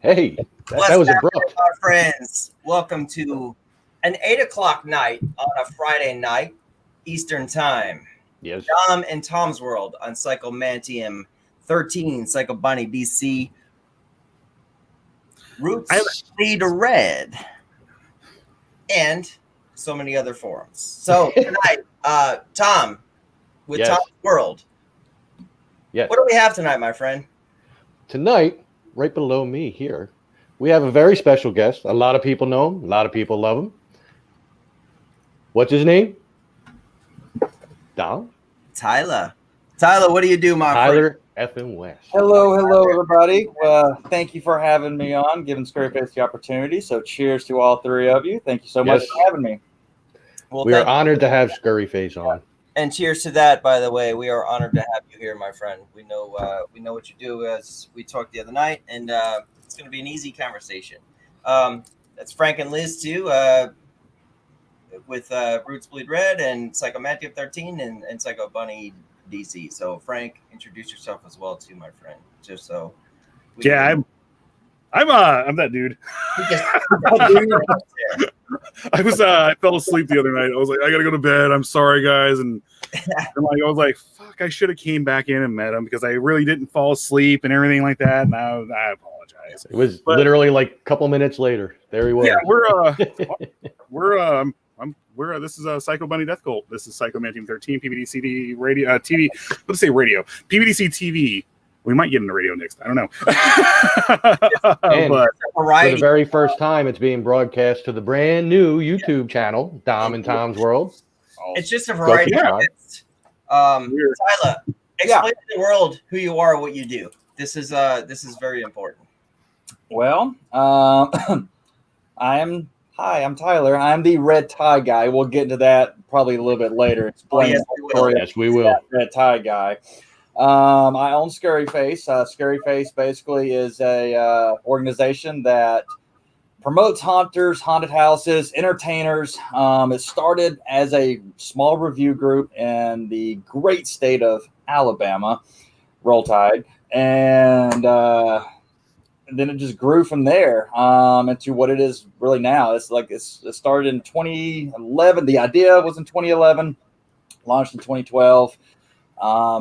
Hey, What's that was happening, abrupt. my friends? Welcome to an 8 o'clock night on a Friday night, Eastern Time. Yes. Dom and Tom's World on Psychomantium 13, Psycho Bunny DC. Roots Lead Red. And so many other forums. So tonight, Tom, with Yes. Tom's World. Yes. What do we have tonight, my friend? Tonight, right below me here, we have a very special guest. A lot of people know him. A lot of people love him. What's his name? Dom? Tyler. Tyler, what do you do, my friend? Tyler Effin West. Hello, everybody. Thank you for having me on, giving Scurryface the opportunity. So cheers to all three of you. Thank you so much for having me. Well, we are honored to have Scurryface on. And cheers to that, by the way. We are honored to have you here, my friend. We know what you do, as we talked the other night, and it's going to be an easy conversation. That's Frank and Liz, too, with Roots Bleed Red and Psychomantium 13 and Psycho Bunny DC. So, Frank, introduce yourself as well, too, my friend, just so. I'm that dude. I fell asleep the other night. I was like, I gotta go to bed. I'm sorry, guys. And I was like, fuck, I should have came back in and met him because I really didn't fall asleep and everything like that. And I apologize. It was literally like a couple minutes later. There he was. Yeah, this is a Psycho Bunny Death Cult. This is Psychomantium 13, PBDCD radio TV. Let's say radio. PBDC TV. We might get into radio next. I don't know. But for the very first time, it's being broadcast to the brand new YouTube channel, Dom and Tom's World. It's just a variety. Tyler, explain to the world who you are, what you do. This is very important. Well, I'm Tyler. I'm the red tie guy. We'll get into that probably a little bit later. Yes, we will. Red tie guy. I own Scurryface. Scurryface basically is a organization that promotes haunters, haunted houses, entertainers. It started as a small review group in the great state of Alabama, Roll Tide, and then it just grew from there into what it is really now. It started in 2011. The idea was in 2011, launched in 2012.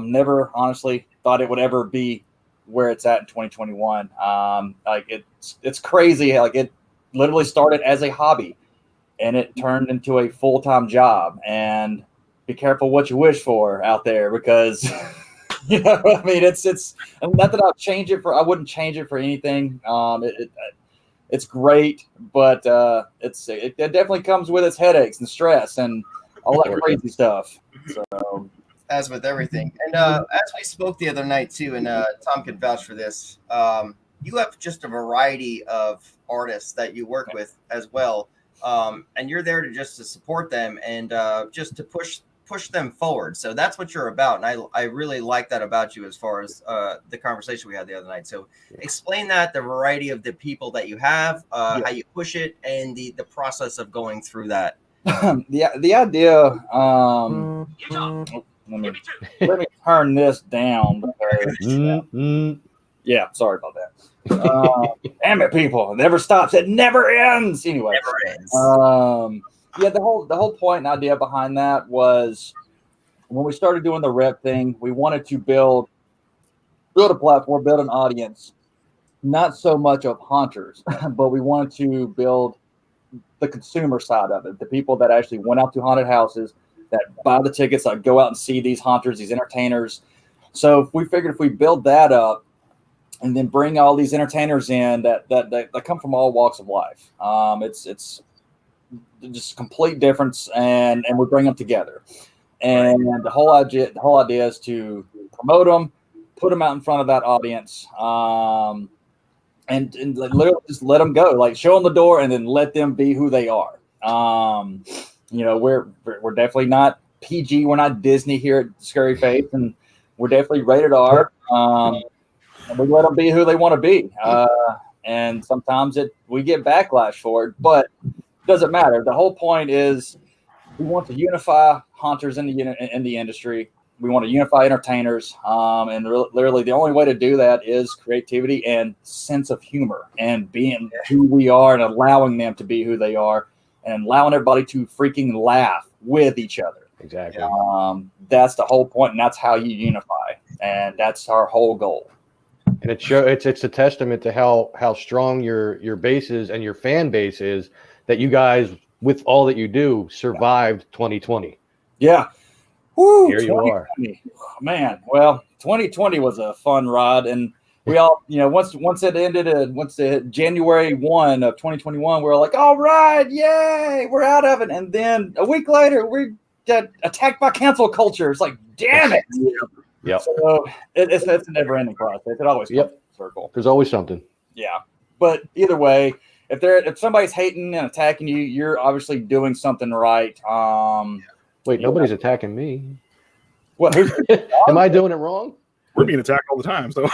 Never honestly thought it would ever be where it's at in 2021. It's crazy. Like, it literally started as a hobby and it turned into a full-time job. And be careful what you wish for out there, because you know what I mean? It's not that I'll change it for. I wouldn't change it for anything. It's great, but it definitely comes with its headaches and stress and all that crazy stuff. So. As with everything. And as we spoke the other night too, and Tom can vouch for this, you have just a variety of artists that you work with as well, and you're there to support them and just to push them forward. So that's what you're about, and I really like that about you as far as the conversation we had the other night. So explain that, the variety of the people that you have, how you push it, and the process of going through that. The idea. Let me turn this down. Because, yeah, sorry about that. Damn it, people! It never stops. It never ends. Anyway, never ends. The whole point and idea behind that was when we started doing the rep thing, we wanted to build a platform, build an audience, not so much of haunters, but we wanted to build the consumer side of it, the people that actually went out to haunted houses, that buy the tickets, that go out and see these haunters, these entertainers. So we figured if we build that up and then bring all these entertainers in that come from all walks of life, it's just complete difference, and we bring them together. And the whole idea is to promote them, put them out in front of that audience, and literally just let them go, like show them the door, and then let them be who they are. We're definitely not PG. We're not Disney here at Scurryface, and we're definitely rated R. And we let them be who they want to be. And sometimes we get backlash for it, but it doesn't matter. The whole point is we want to unify haunters in the industry, We want to unify entertainers, and literally the only way to do that is creativity and sense of humor and being who we are and allowing them to be who they are and allowing everybody to freaking laugh with each other. Exactly. That's the whole point, and that's how you unify, and that's our whole goal. And it's a testament to how strong your base is and your fan base is that you guys, with all that you do, survived 2020. Yeah. Woo, Here you are. Man, well, 2020 was a fun ride, and we all, once it ended, once it hit January 1 of 2021, we were like, all right, yay, we're out of it. And then a week later, we got attacked by cancel culture. It's like, damn it. Yep. So it's a never-ending process. It always comes full circle. There's always something. Yeah, but either way, if somebody's hating and attacking you, you're obviously doing something right. Wait, nobody's attacking me. What? Am I doing it wrong? We're being attacked all the time. So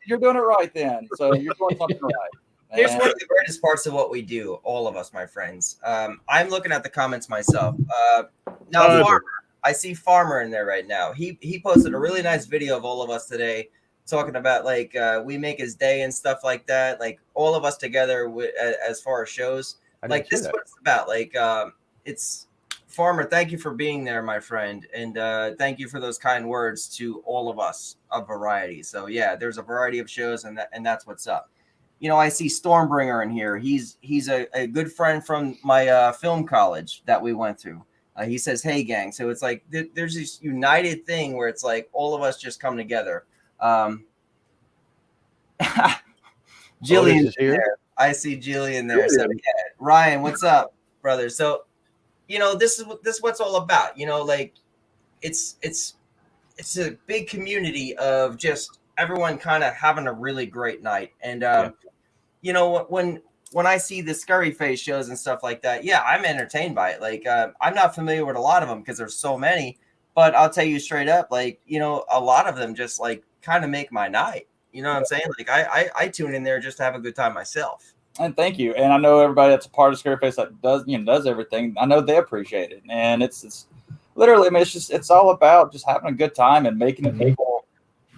you're doing it right then. So you're doing something right. Here's one of the greatest parts of what we do, all of us, my friends. I'm looking at the comments myself. Now, Farmer, I see Farmer in there right now. He posted a really nice video of all of us today, talking about like we make his day and stuff like that. Like all of us together as far as shows. Like this is what it's about. Like it's Farmer. Thank you for being there, my friend, and thank you for those kind words to all of us of variety. So yeah, there's a variety of shows, and that's what's up. I see Stormbringer in here. He's a good friend from my film college that we went through. He says, "Hey, gang." So it's like there's this united thing where it's like all of us just come together. Jillian is here. I see Jillian there. So yeah. Ryan, what's up, brother? So this is what's all about. Like it's a big community of just everyone kind of having a really great night. And when I see the Scurryface shows and stuff like that, yeah, I'm entertained by it. Like I'm not familiar with a lot of them because there's so many, but I'll tell you straight up, like a lot of them just like kind of make my night. You know what I'm saying? Like I tune in there just to have a good time myself. And thank you. And I know everybody that's a part of Scurryface that does everything. I know they appreciate it. And it's literally, I mean, it's all about just having a good time and making people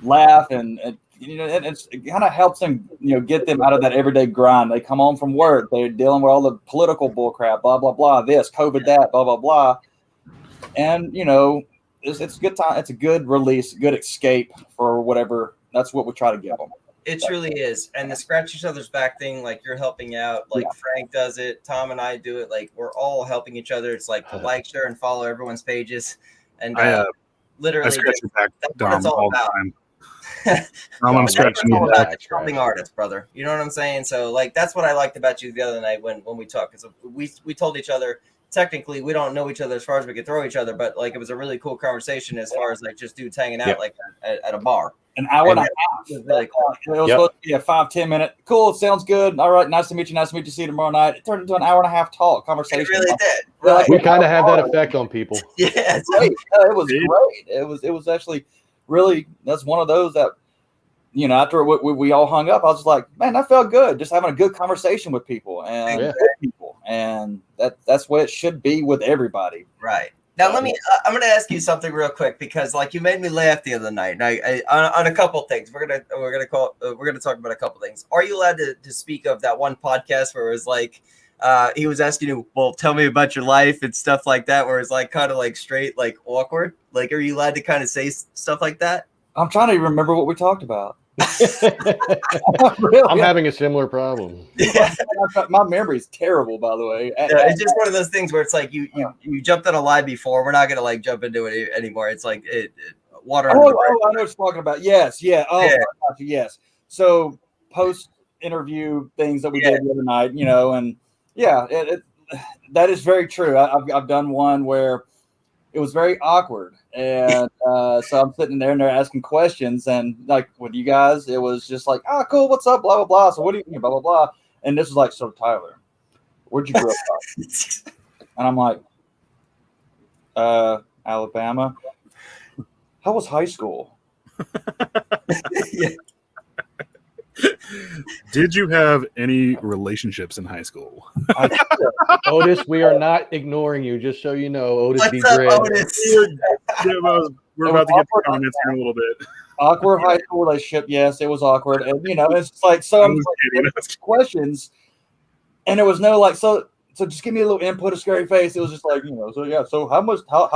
laugh. And it kind of helps them, get them out of that everyday grind. They come home from work. They're dealing with all the political bullcrap, blah, blah, blah, this, COVID, that, blah, blah, blah. And, it's a good time. It's a good release, good escape for whatever. That's what we try to give them. It truly is. And the scratch each other's back thing, like you're helping out, like Frank does it, Tom and I do it, like we're all helping each other. It's like to like, share, and follow everyone's pages. And literally, scratch your back, that's what it's all about. I'm scratching your back. Helping artists, brother. You know what I'm saying? So like that's what I liked about you the other night when we talked, because we told each other technically we don't know each other as far as we could throw each other, but like it was a really cool conversation as far as like just dudes hanging out like at a bar. An hour and a half. It was really cool. It was supposed to be a 5-10 minute. Cool. Sounds good. All right. Nice to meet you. Nice to meet you. See you tomorrow night. It turned into an hour and a half talk conversation. It really did. Right. We kind of have that effect on people. Yeah. It was great. It was actually really, that's one of those that, after we all hung up, I was just like, man, that felt good. Just having a good conversation with people and people. And that's what it should be with everybody. Right. Now, I'm going to ask you something real quick, because like you made me laugh the other night. And on a couple things, we're going to talk about a couple things. Are you allowed to speak of that one podcast where it was like, he was asking you, well, tell me about your life and stuff like that, where it's like kind of like straight, like awkward. Like, are you allowed to kind of say stuff like that? I'm trying to remember what we talked about. I'm having a similar problem. Yeah. My memory is terrible, by the way. It's just one of those things where it's like you jumped on a lie before. We're not gonna like jump into it anymore. It's like water. I know what you're talking about. Yes, yeah. Oh, yeah. Yes. So post interview things that we did the other night, and that is very true. I've done one where it was very awkward. And so I'm sitting there and they're asking questions, and like with you guys, it was just like, oh, cool, what's up, blah, blah, blah. So what do you mean, blah, blah, blah. And this was like, so Tyler, where'd you grow up? And I'm like, Alabama. How was high school? Did you have any relationships in high school? Otis, we are not ignoring you, just so you know. Otis What's B. up, Dread. Otis? We're about to get to comments here in a little bit. Awkward high school relationship. Yes, it was awkward. And, it's just like, so I'm questions. And there was no like, so just give me a little input of Scurryface. It was just like, so how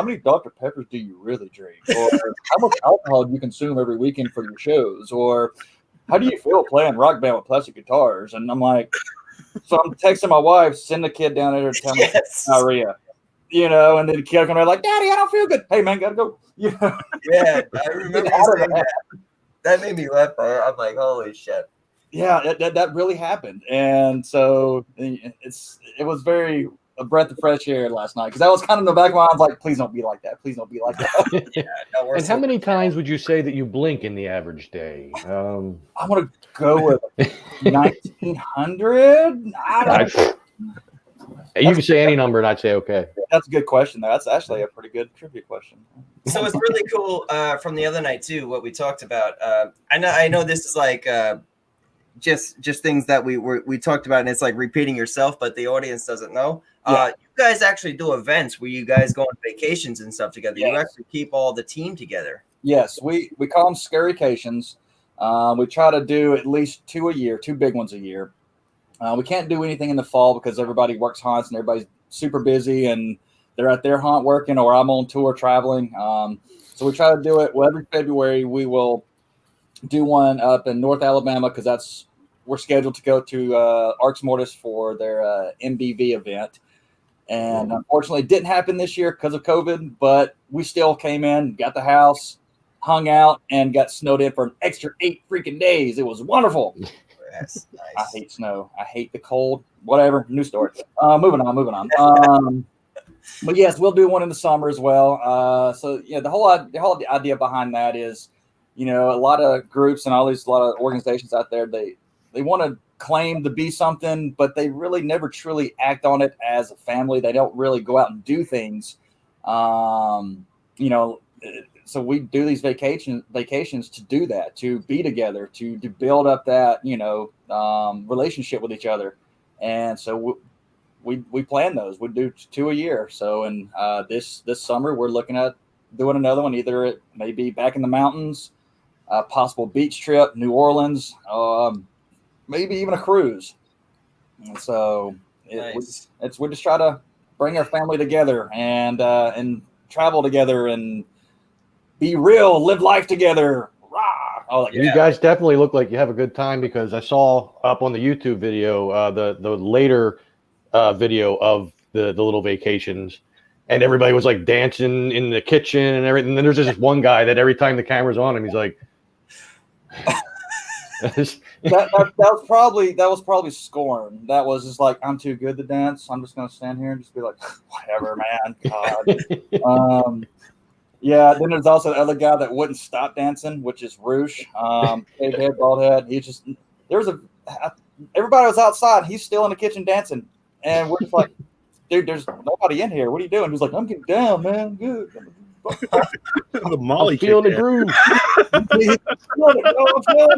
many Dr. Peppers do you really drink? Or how much alcohol do you consume every weekend for your shows? Or how do you feel playing rock band with plastic guitars? And I'm like, so I'm texting my wife, send the kid down there to tell me diarrhea. And then the kid come like, Daddy, I don't feel good. Hey man, gotta go. Yeah, I remember saying that. That made me laugh. I'm like, holy shit. Yeah, that really happened, and so it was very a breath of fresh air last night because I was kind of in the back of my mind, like, please don't be like that. Please don't be like that. Yeah, no, and how many times would you say that you blink in the average day? I'm gonna go with 1,900. You can say any number, and I'd say okay. That's a good question, though. That's actually a pretty good trivia question. So it's really cool from the other night too. What we talked about. I know this is like just things that we talked about, and it's like repeating yourself, but the audience doesn't know. You guys actually do events where you guys go on vacations and stuff together. Yes. You actually keep all the team together. Yes, we call them Scurrycations. We try to do at least 2 a year, 2 big ones a year. We can't do anything in the fall because everybody works haunts and everybody's super busy and they're at their haunt working or I'm on tour traveling. So we try to do it. Well, every February we will do one up in North Alabama because we're scheduled to go to Arx Mortis for their MBV event. And unfortunately, it didn't happen this year because of COVID, but we still came in, got the house, hung out, and got snowed in for an extra 8 freaking days. It was wonderful. That's nice. I hate snow. I hate the cold. Whatever. New story. Moving on. But yes, we'll do one in the summer as well. So yeah, the whole idea behind that is, a lot of groups and a lot of organizations out there, they want to claim to be something, but they really never truly act on it as a family. They don't really go out and do things. So we do these vacations to do that, to be together, to build up that, relationship with each other. And so we plan those. We do 2 a year. So, and this summer we're looking at doing another one. Either it may be back in the mountains, a possible beach trip, New Orleans, maybe even a cruise. And so we just try to bring our family together and travel together and be real, live life together. You guys definitely look like you have a good time because I saw up on the YouTube video the later video of the little vacations, and everybody was like dancing in the kitchen and everything. And then there's just one guy that every time the camera's on him, he's like. that was probably Scorn. That was just like, I'm too good to dance. I'm just gonna stand here and just be like, whatever, man. God. Yeah, then there's also the other guy that wouldn't stop dancing, which is Roosh. Big head, bald head. Everybody was outside. He's still in the kitchen dancing. And we're just like, dude, there's nobody in here. What are you doing? He's like, I'm getting down, man. Good. The Molly feeling the groove. I'm feeling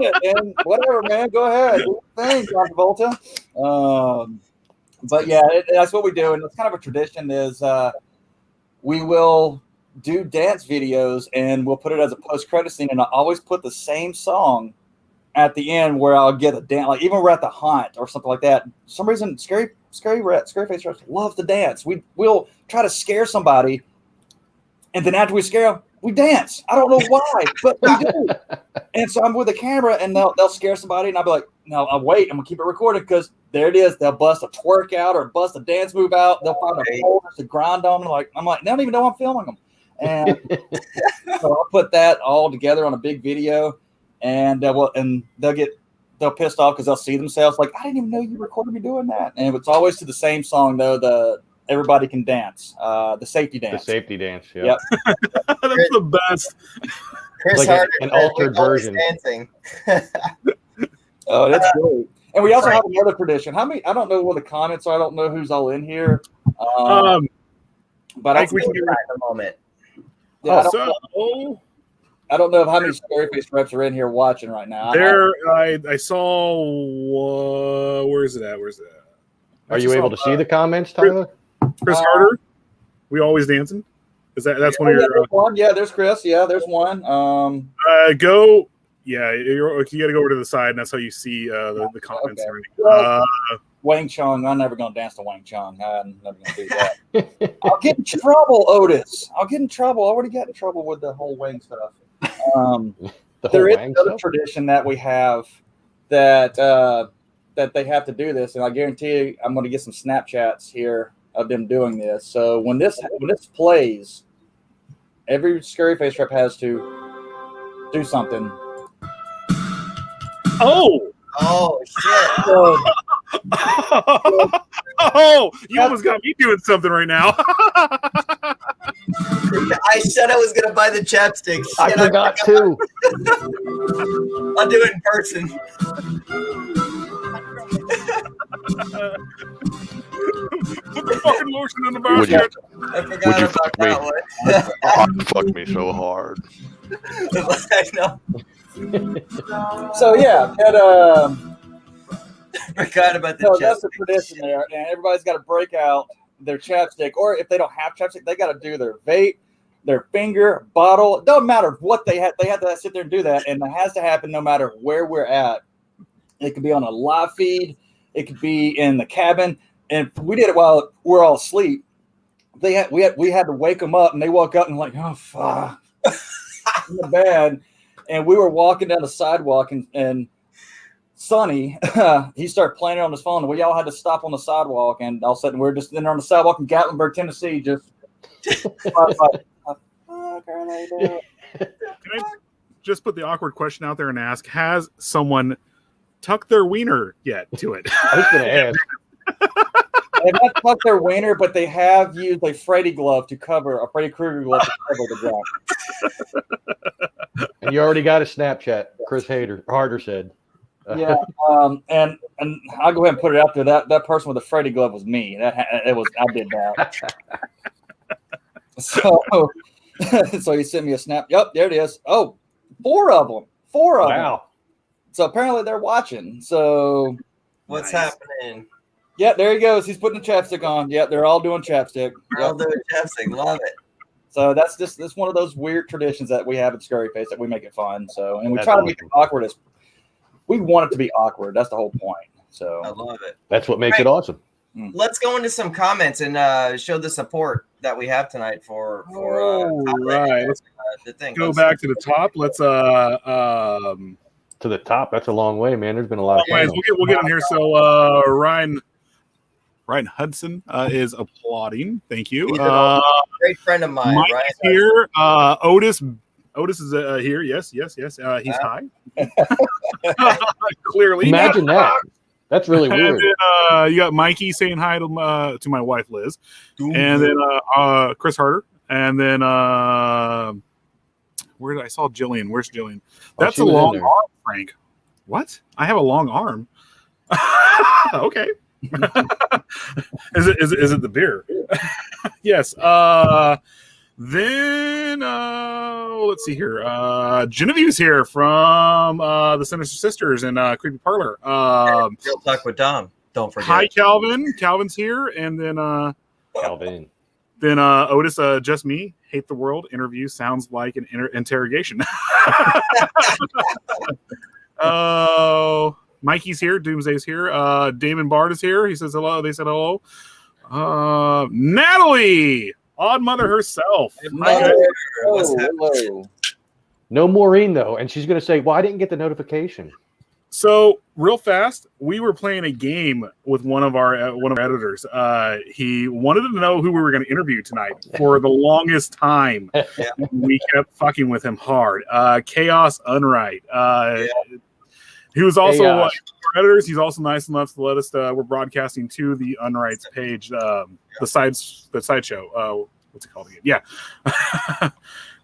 it. And whatever, man. Go ahead. Thanks, Dr. Volta. But yeah, that's what we do. And it's kind of a tradition is we will do dance videos and we'll put it as a post-credit scene, and I always put the same song at the end where I'll get a dance, like even we're at the haunt or something like that. For some reason, Scurryface loves to dance. We'll try to scare somebody, and then after we scare them, we dance. I don't know why, but we do. And so I'm with the camera, and they'll scare somebody, and I'll be like, no, I'll wait. I'm gonna keep it recorded because there it is. They'll bust a twerk out or bust a dance move out. They'll find a pole to grind on. I'm like, they don't even know I'm filming them. And so I'll put that all together on a big video, and they'll pissed off because they'll see themselves like, I didn't even know you recorded me doing that. And it's always to the same song though, the Everybody Can Dance, the safety dance. The safety dance, yeah. Yep. That's the best. Chris like Harder, an altered version. Dancing. Oh, that's great. And we also have another tradition. I don't know what the comments are. I don't know who's all in here. But I think we can get right in a moment. Yeah, I don't know how many Scurryface reps are in here watching right now. I saw. Where's it at? Are you able to see the comments, Tyler? Chris Harder. We always dancing. That's one of your? There's one. Yeah, there's Chris. Yeah, there's one. Go. Yeah, you got to go over to the side, and that's how you see the comments. Okay. And everything. Well, Wang Chung. I'm never going to dance to Wang Chung. I'm never going to do that. I'll get in trouble, Otis. I'll get in trouble. I already got in trouble with the whole Wang stuff. There is another tradition that we have that they have to do this, and I guarantee you, I'm going to get some Snapchats here of them doing this. So when this plays, every Scurryface rep has to do something. Oh shit! Oh, you almost got me doing something right now. I said I was gonna buy the chapsticks. I forgot too. I'll do it in person. Put the fucking lotion in the basket. I forgot about that one. Fuck me so hard. I know. So yeah, Forgot about the so chapstick. that's a tradition there, and everybody's got to break out their chapstick, or if they don't have chapstick, they got to do their vape, their finger, bottle. It doesn't matter what they have. They have to sit there and do that, and it has to happen no matter where we're at. It could be on a live feed. It could be in the cabin, and we did it while we're all asleep. We had to wake them up, and they woke up and like, oh fuck, in the bed, and we were walking down the sidewalk, and Sonny, he started playing it on his phone, and we all had to stop on the sidewalk, and all of a sudden we're just in there on the sidewalk in Gatlinburg, Tennessee, just what the fuck are they doing? Can I just put the awkward question out there and ask, has someone tucked their wiener yet to it? I was going to ask. They've not tucked their wiener, but they have used a Freddy glove to cover, a Freddy Krueger glove to cover the ground. And you already got a Snapchat, Chris Harder said. Yeah, and I'll go ahead and put it out there. That person with the Freddy glove was me. I did that. So he sent me a snap. Yep, there it is. Oh, 4 of them. 4 of them. Wow. So apparently they're watching. So What's happening? yeah, there he goes. He's putting the chapstick on. Yeah, they're all doing chapstick. We're all doing chapstick. Love it. So that's one of those weird traditions that we have at Scurryface that we make it fun. So, and we That's try to awesome. make it awkward as we want it to be awkward. That's the whole point. So I love it. That's what makes it awesome. Let's go into some comments and show the support that we have tonight for right. Let's the thing. go back to the top. Let's To the top. That's a long way, man. There's been a lot of anyways, channels. we'll get in here. So Ryan Hudson is applauding. Thank you. He's a great friend of mine. Mike Ryan is here. Otis is here. Yes. He's high. Clearly. Imagine that. That's really And weird. then, you got Mikey saying hi to my wife Liz, and then Chris Harder, and then where did I saw Jillian? Where's Jillian? That's she a was in long there. arm, Frank. What? I have a long arm. Okay. Is it the beer? Yes. Then let's see here. Genevieve's here from the Sinister Sisters and Creepy Parlor. Real Talk with Dom. Don't forget. Hi, Calvin. Calvin's here, and then Calvin. Otis. Just me. Hate the world. Interview sounds like an interrogation. Oh, Mikey's here. Doomsday's here. Damon Bard is here. He says hello. They said hello. Natalie. Odd Mother herself. What's happening? hello. No Maureen, though. And she's going to say, well, I didn't get the notification. So real fast, we were playing a game with one of our editors. He wanted to know who we were going to interview tonight for the longest time. Yeah. We kept fucking with him hard. Chaos Unright. He was also one of our editors. He's also nice enough to let us. We're broadcasting to the Unrights page, the sideshow. What's it called again? Yeah.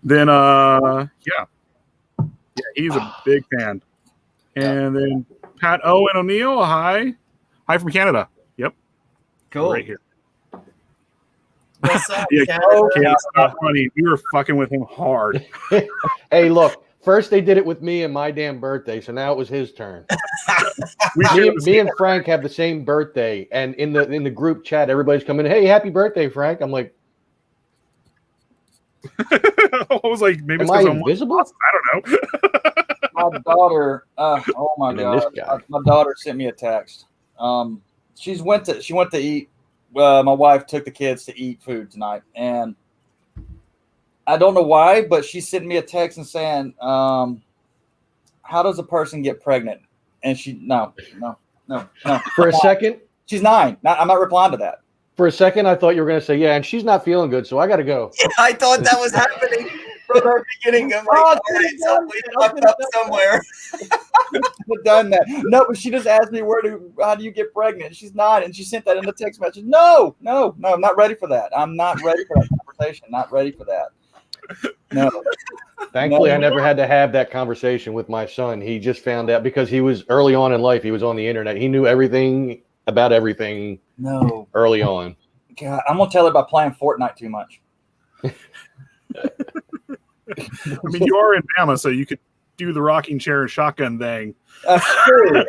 Then he's a big fan. And then Pat Owen O'Neill, hi from Canada. Yep, Cool. right here. What's up, Yeah, Canada? Chaos, not funny. We were fucking with him hard. Hey, look. First, they did it with me and my damn birthday, so now it was his turn. Me and Frank have the same birthday, and in the group chat, everybody's coming. Hey, happy birthday, Frank! I'm like, I was like, maybe Am it's I because I'm invisible? I don't know. My daughter, oh my And then this god, guy. my daughter sent me a text. She went to eat. My wife took the kids to eat food tonight, and I don't know why, but she sent me a text and saying, "How does a person get pregnant?" And no. For a second, She's 9. I'm not replying to that. I thought you were going to say, yeah, and she's not feeling good, so I got to go. Yeah, I thought that was happening from the beginning. I'm like, all right, so we fucked up somewhere. I've done that. No, but she just asked me how do you get pregnant? She's 9, and she sent that in the text message. No, I'm not ready for that. I'm not ready for that conversation. Not ready for that. No. Thankfully, I never had to have that conversation with my son. He just found out because he was early on in life. He was on the internet. He knew everything about everything. No. Early on. God, I'm gonna tell her about playing Fortnite too much. I mean, you are in Bama, so you could do the rocking chair and shotgun thing. That's true.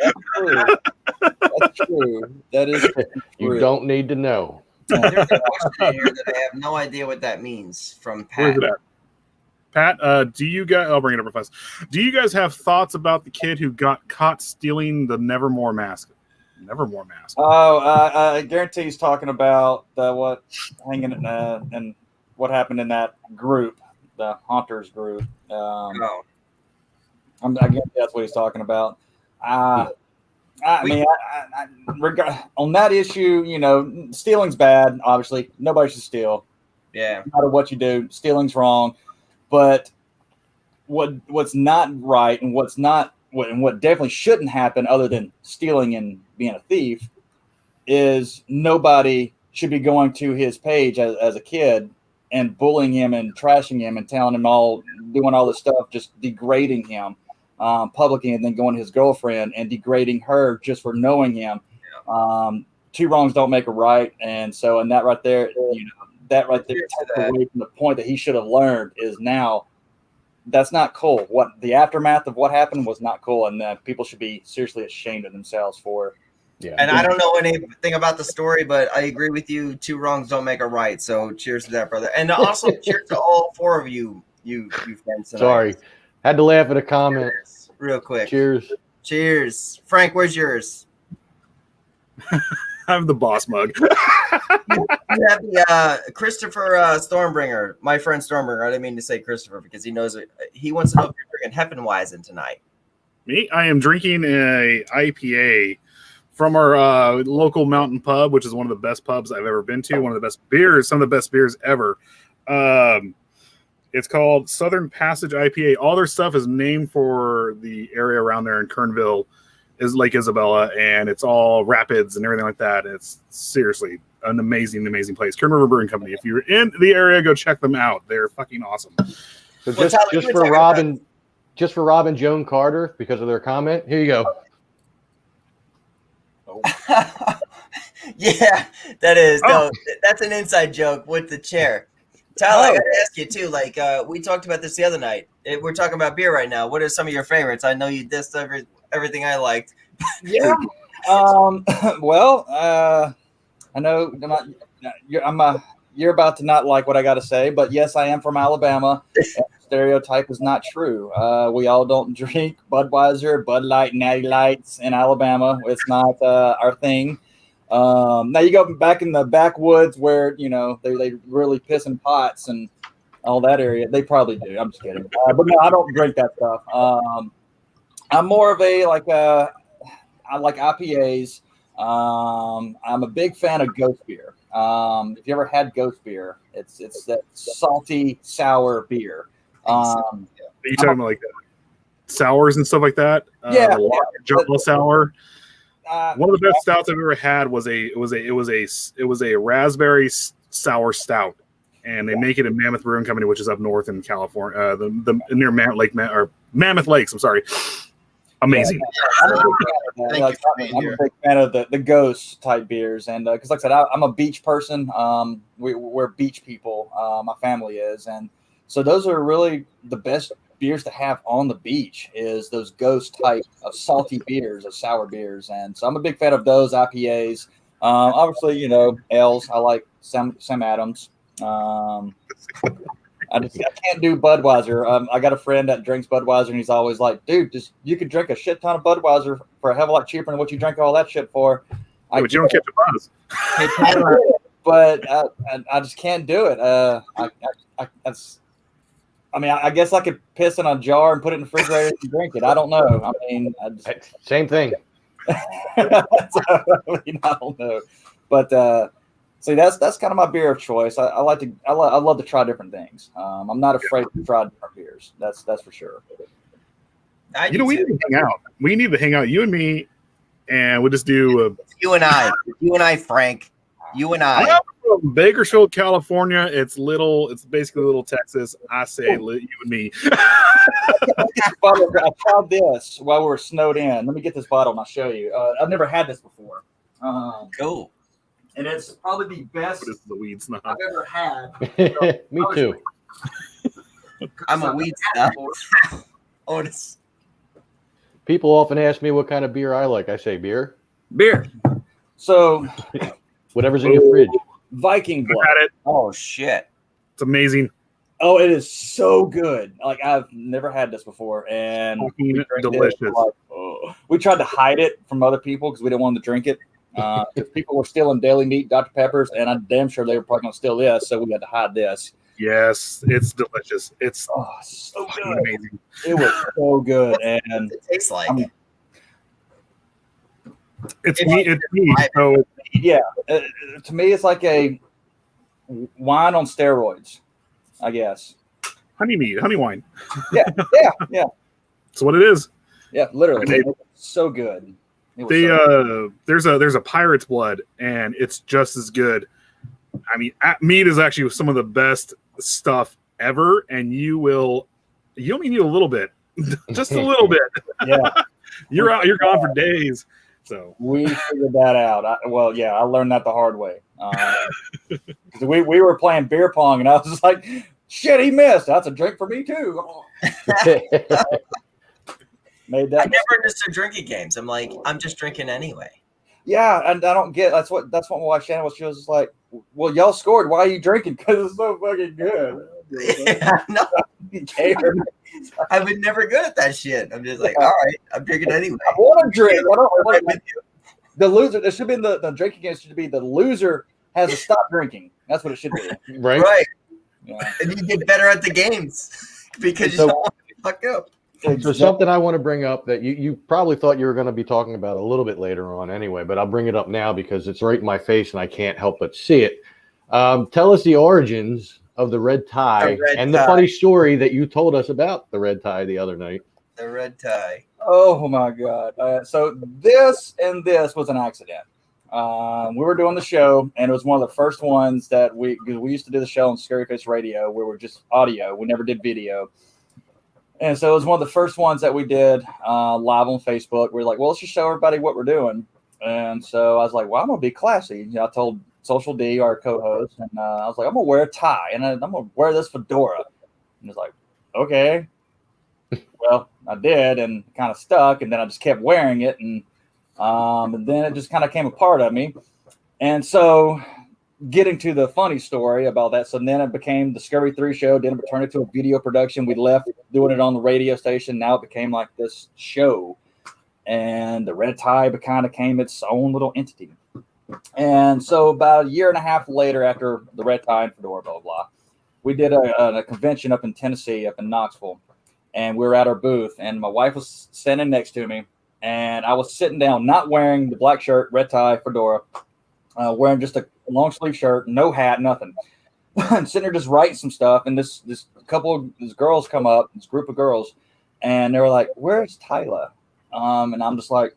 That's true. That is true. You don't need to know. There's a question here that I have no idea what that means from Pat. Where's it at? Pat, do you guys? I'll bring it up real fast. Do you guys have thoughts about the kid who got caught stealing the Nevermore mask? Nevermore mask. Oh, I guarantee he's talking about what hanging and what happened in that group, the Haunters group. I guess that's what he's talking about. I mean, on that issue, stealing's bad. Obviously, nobody should steal. Yeah. No matter what you do, stealing's wrong. But what's not right and what definitely shouldn't happen, other than stealing and being a thief, is nobody should be going to his page as a kid and bullying him and trashing him and telling him doing all this stuff, just degrading him publicly, and then going to his girlfriend and degrading her just for knowing him. Yeah. Two wrongs don't make a right, and that right there, takes away from the point that he should have learned is now. That's not cool. What the aftermath of what happened was not cool, and people should be seriously ashamed of themselves for. Yeah. And I don't know anything about the story, but I agree with you. Two wrongs don't make a right. So cheers to that, brother. And also cheers to all 4 of you friends tonight. Sorry, had to laugh at a comment. Cheers, real quick. Cheers. Frank, where's yours? I'm the boss mug. You have the Christopher Stormbringer, my friend Stormbringer. I didn't mean to say Christopher because he knows it. He wants to know if you're drinking Heffenweisen tonight. Me? I am drinking a IPA from our local mountain pub, which is one of the best pubs I've ever been to. One of the best beers, some of the best beers ever. It's called Southern Passage IPA. All their stuff is named for the area around there in Kernville, is Lake Isabella, and it's all rapids and everything like that. It's seriously an amazing place. Kern River Brewing Company. If you're in the area, go check them out. They're fucking awesome. So just for Rob and Joan Carter, because of their comment, here you go. Yeah, that is. No, that's an inside joke with the chair. Tyler, I gotta ask you too. Like we talked about this the other night. We're talking about beer right now. What are some of your favorites? I know you dissed everything I liked. Yeah. Well, I know you're about to not like what I got to say, but yes, I am from Alabama. Stereotype is not true. We all don't drink Budweiser, Bud Light, Natty Lights in Alabama. It's not our thing. Now you go back in the backwoods where they really piss in pots and all that area. They probably do. I'm just kidding. But no, I don't drink that stuff. I'm more of I like IPAs. I'm a big fan of Ghost beer. If you ever had Ghost beer, it's that salty, sour beer. Are you talking about like sours and stuff like that? Java sour. One of the best stouts I've ever had was a raspberry sour stout, and they make it in Mammoth Brewing Company, which is up north in California, near Mammoth Lakes. I'm sorry. Amazing. I'm a big fan of the ghost type beers, and because like I said, I'm a beach person. We're beach people. My family is, and so those are really the best beers to have on the beach. Is those ghost type of salty beers, of sour beers, and so I'm a big fan of those IPAs. Obviously, ales. I like Sam Adams. I can't do Budweiser. I got a friend that drinks Budweiser, and he's always like, "Dude, you could drink a shit ton of Budweiser for a hell of a lot cheaper than what you drink all that shit for." Yeah, but you don't catch a buzz. Hey, Tyler, But I just can't do it. I guess I could piss in a jar and put it in the refrigerator and drink it. I don't know. I mean, Same thing. I don't know. But see, that's kind of my beer of choice. I love to try different things. I'm not afraid to try different beers. That's for sure. We need to hang out. We need to hang out, you and me, and we'll just do you and I, Frank. You and I. I'm from Bakersfield, California. It's basically little Texas. I say you and me. I tried this while we were snowed in. Let me get this bottle and I'll show you. I've never had this before. Cool. And it's probably the best This is the weed snob. I've ever had. Me too. I'm a weed snob. Otis. People often ask me what kind of beer I like. I say beer. Beer. So Whatever's in your fridge. Viking blood. Had it. Oh shit. It's amazing. Oh, it is so good. Like, I've never had this before, and Fucking we drank delicious. it, like, we tried to hide it from other people because we didn't want them to drink it. Because people were stealing Daily Meat, Dr. Peppers, and I'm damn sure they were probably going to steal this, so we had to hide this. Yes, it's delicious. It's So fucking good. amazing. It was so good, and It tastes like. It's me. So yeah, to me, it's like a wine on steroids, I guess. honey wine. Yeah. That's what it is. Yeah, literally. They- It was so good. It was They so good. there's a pirate's blood, and it's just as good. I mean, meat is actually some of the best stuff ever, and you only need a little bit, just a little bit. Yeah. You're gone for days. So We figured that out. I learned that the hard way. We were playing beer pong, and I was just like, "Shit, he missed. That's a drink for me too." Made that. I never understood drinking games. I'm like, I'm just drinking anyway. Yeah, and I don't get. That's what my wife Shannon was. She was just like, "Well, y'all scored. Why are you drinking? Because it's so fucking good." Yeah, no, I've been never good at that shit. I'm just like, all right, I'm drinking anyway. I want to drink. I don't I'm want with you. the loser. There should be the drinking game should be the loser has to stop drinking. That's what it should be. Right? Right. Yeah. And you get better at the games because you don't want to fuck up. So something I want to bring up that you probably thought you were going to be talking about a little bit later on anyway, but I'll bring it up now because it's right in my face and I can't help but see it. Tell us the origins of the red tie and the funny story that you told us about the red tie the other night. The red tie. Oh my God. So this was an accident. We were doing the show, and it was one of the first ones that we used to do the show on Scurryface Radio where we're just audio. We never did video. And so it was one of the first ones that we did live on Facebook. We were like, well, let's just show everybody what we're doing. And so I was like, well, I'm going to be classy. I told Social D, our co-host, and I was like, I'm going to wear a tie, and I'm going to wear this fedora. And he was like, okay. Well, I did, and kind of stuck, and then I just kept wearing it, and then it just kind of came a part of me. And so getting to the funny story about that, so then it became the Scurry 3 show, then it turned into a video production. We left doing it on the radio station. Now it became like this show, and the red tie kind of became its own little entity. And so about a year and a half later, after the red tie and fedora, blah, blah, blah, we did a convention up in Tennessee, up in Knoxville, and we were at our booth, and my wife was standing next to me, and I was sitting down, not wearing the black shirt, red tie, fedora, wearing just a long sleeve shirt, no hat, nothing. I'm sitting there just writing some stuff, and this girls come up, this group of girls, and they were like, "Where's Tyler?" And I'm just like,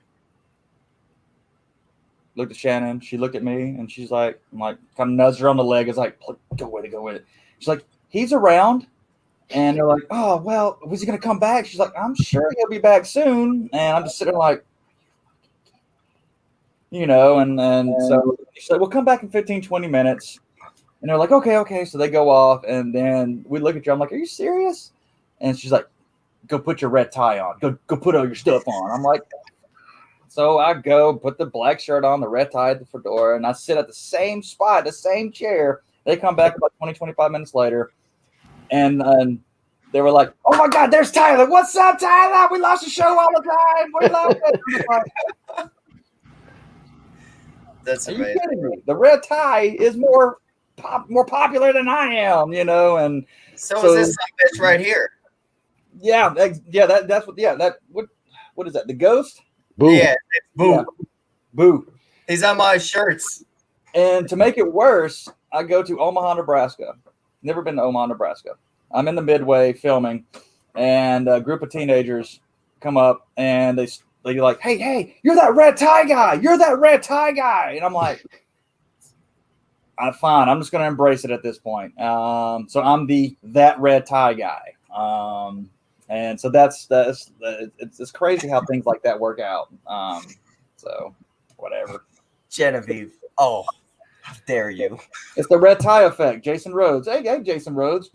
looked at Shannon. She looked at me, and she's like, I'm like, kind of nudged her on the leg. It's like, go with it. She's like, he's around. And they're like, oh, well, was he going to come back? She's like, I'm sure he'll be back soon. And I'm just sitting there like, and so she said, we'll come back in 15, 20 minutes. And they're like, okay. So they go off, and then we look at you. I'm like, are you serious? And she's like, go put your red tie on. Go put all your stuff on. I'm like, so I go put the black shirt on, the red tie, the fedora, and I sit at the same spot, the same chair. They come back about 20, 25 minutes later, and they were like, "Oh my God, there's Tyler! What's up, Tyler? We lost the show all the time. We love it." That's Are you amazing. kidding me? The red tie is more popular than I am, and So is this bitch right here? yeah, that's what is that? The ghost? Boo. Yeah, it's Boo. Yeah. Boo. He's on my shirts. And to make it worse, I go to Omaha, Nebraska. Never been to Omaha, Nebraska. I'm in the Midway filming, and a group of teenagers come up and they're like, "Hey, you're that red tie guy. You're that red tie guy." And I'm like, "I'm fine. I'm just going to embrace it at this point." So I'm that red tie guy. And so it's crazy how things like that work out. So whatever. Genevieve. Oh, how dare you? It's the red tie effect. Jason Rhodes. Hey, Jason Rhodes.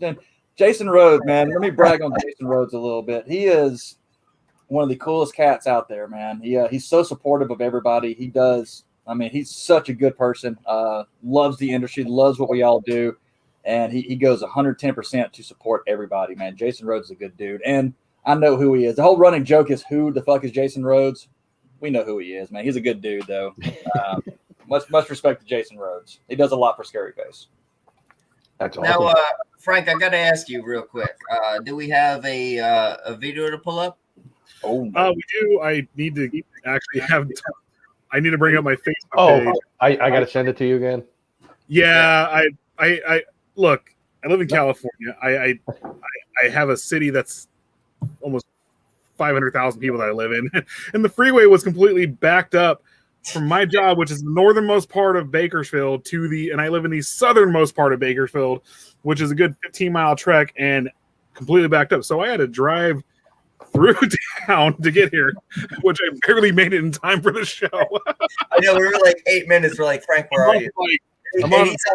Jason Rhodes, man. Let me brag on Jason Rhodes a little bit. He is one of the coolest cats out there, man. He's so supportive of everybody. He does. I mean, he's such a good person. Loves the industry, loves what we all do. And he goes 110% to support everybody, man. Jason Rhodes is a good dude. And I know who he is. The whole running joke is, who the fuck is Jason Rhodes? We know who he is, man. He's a good dude, though. Much respect to Jason Rhodes. He does a lot for Scurryface. That's awesome. Now, Frank, I got to ask you real quick. Do we have a video to pull up? Oh, we do. I need to actually I need to bring up my Facebook page. I got to send it to you again. Yeah, I look. I live in California. I have a city that's almost 500,000 people that I live in, and the freeway was completely backed up from my job, which is the northernmost part of Bakersfield, and I live in the southernmost part of Bakersfield, which is a good 15-mile trek and completely backed up. So I had to drive through town to get here, which I barely made it in time for the show. I know, we were like 8 minutes. We're like, Frank, where are you? I'm And he's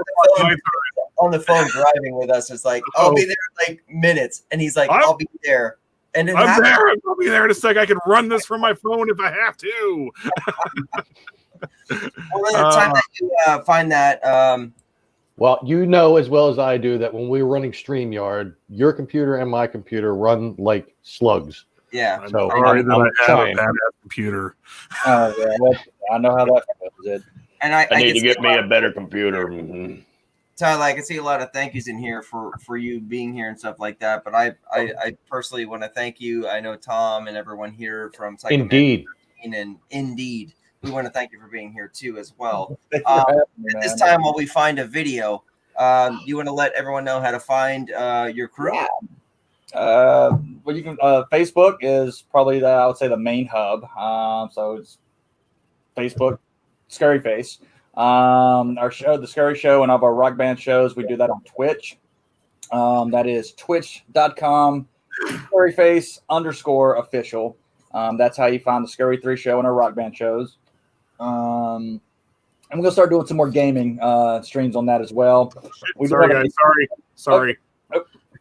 on the phone driving with us. It's like, I'll be there in like minutes. And he's like, I'll be there. And then I'm there. I'll be there in a sec. I can run this from my phone if I have to. Well, the time that you find that. Well, you know as well as I do that when we're running StreamYard, your computer and my computer run like slugs. Yeah. I'm So sorry I'm that I have trying. a bad computer. Oh, yeah. I know how that goes. And I need can to see get me a better computer. Tyler, I can see a lot of thank yous in here for you being here and stuff like that. But I personally want to thank you. I know Tom and everyone here from Indeed. and Indeed. We want to thank you for being here too as well. Thank you for having me, At this man. time, while we find a video, you want to let everyone know how to find your crew? Yeah. Well, you can. Facebook is probably I would say the main hub. So it's Facebook, Scurryface. Our show, the Scurry Show, and all of our rock band shows, we do that on Twitch. That is twitch.com/Scurryface_official. That's how you find the Scurry 3 show and our rock band shows. And we're gonna start doing some more gaming streams on that as well. Sorry, guys. Sorry.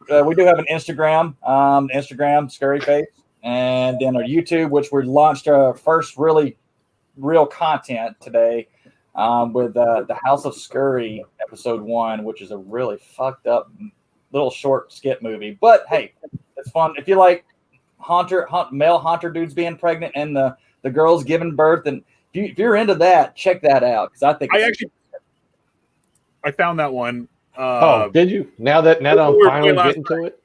We do have an Instagram, Instagram Scurryface, and then our YouTube, which we launched our first real content today with the House of Scurry episode 1, which is a really fucked up little short skit movie. But hey, it's fun if you like male haunter dudes being pregnant and the girls giving birth, and if you're into that, check that out because I think I found that one. Did you? Now that I'm finally getting to it.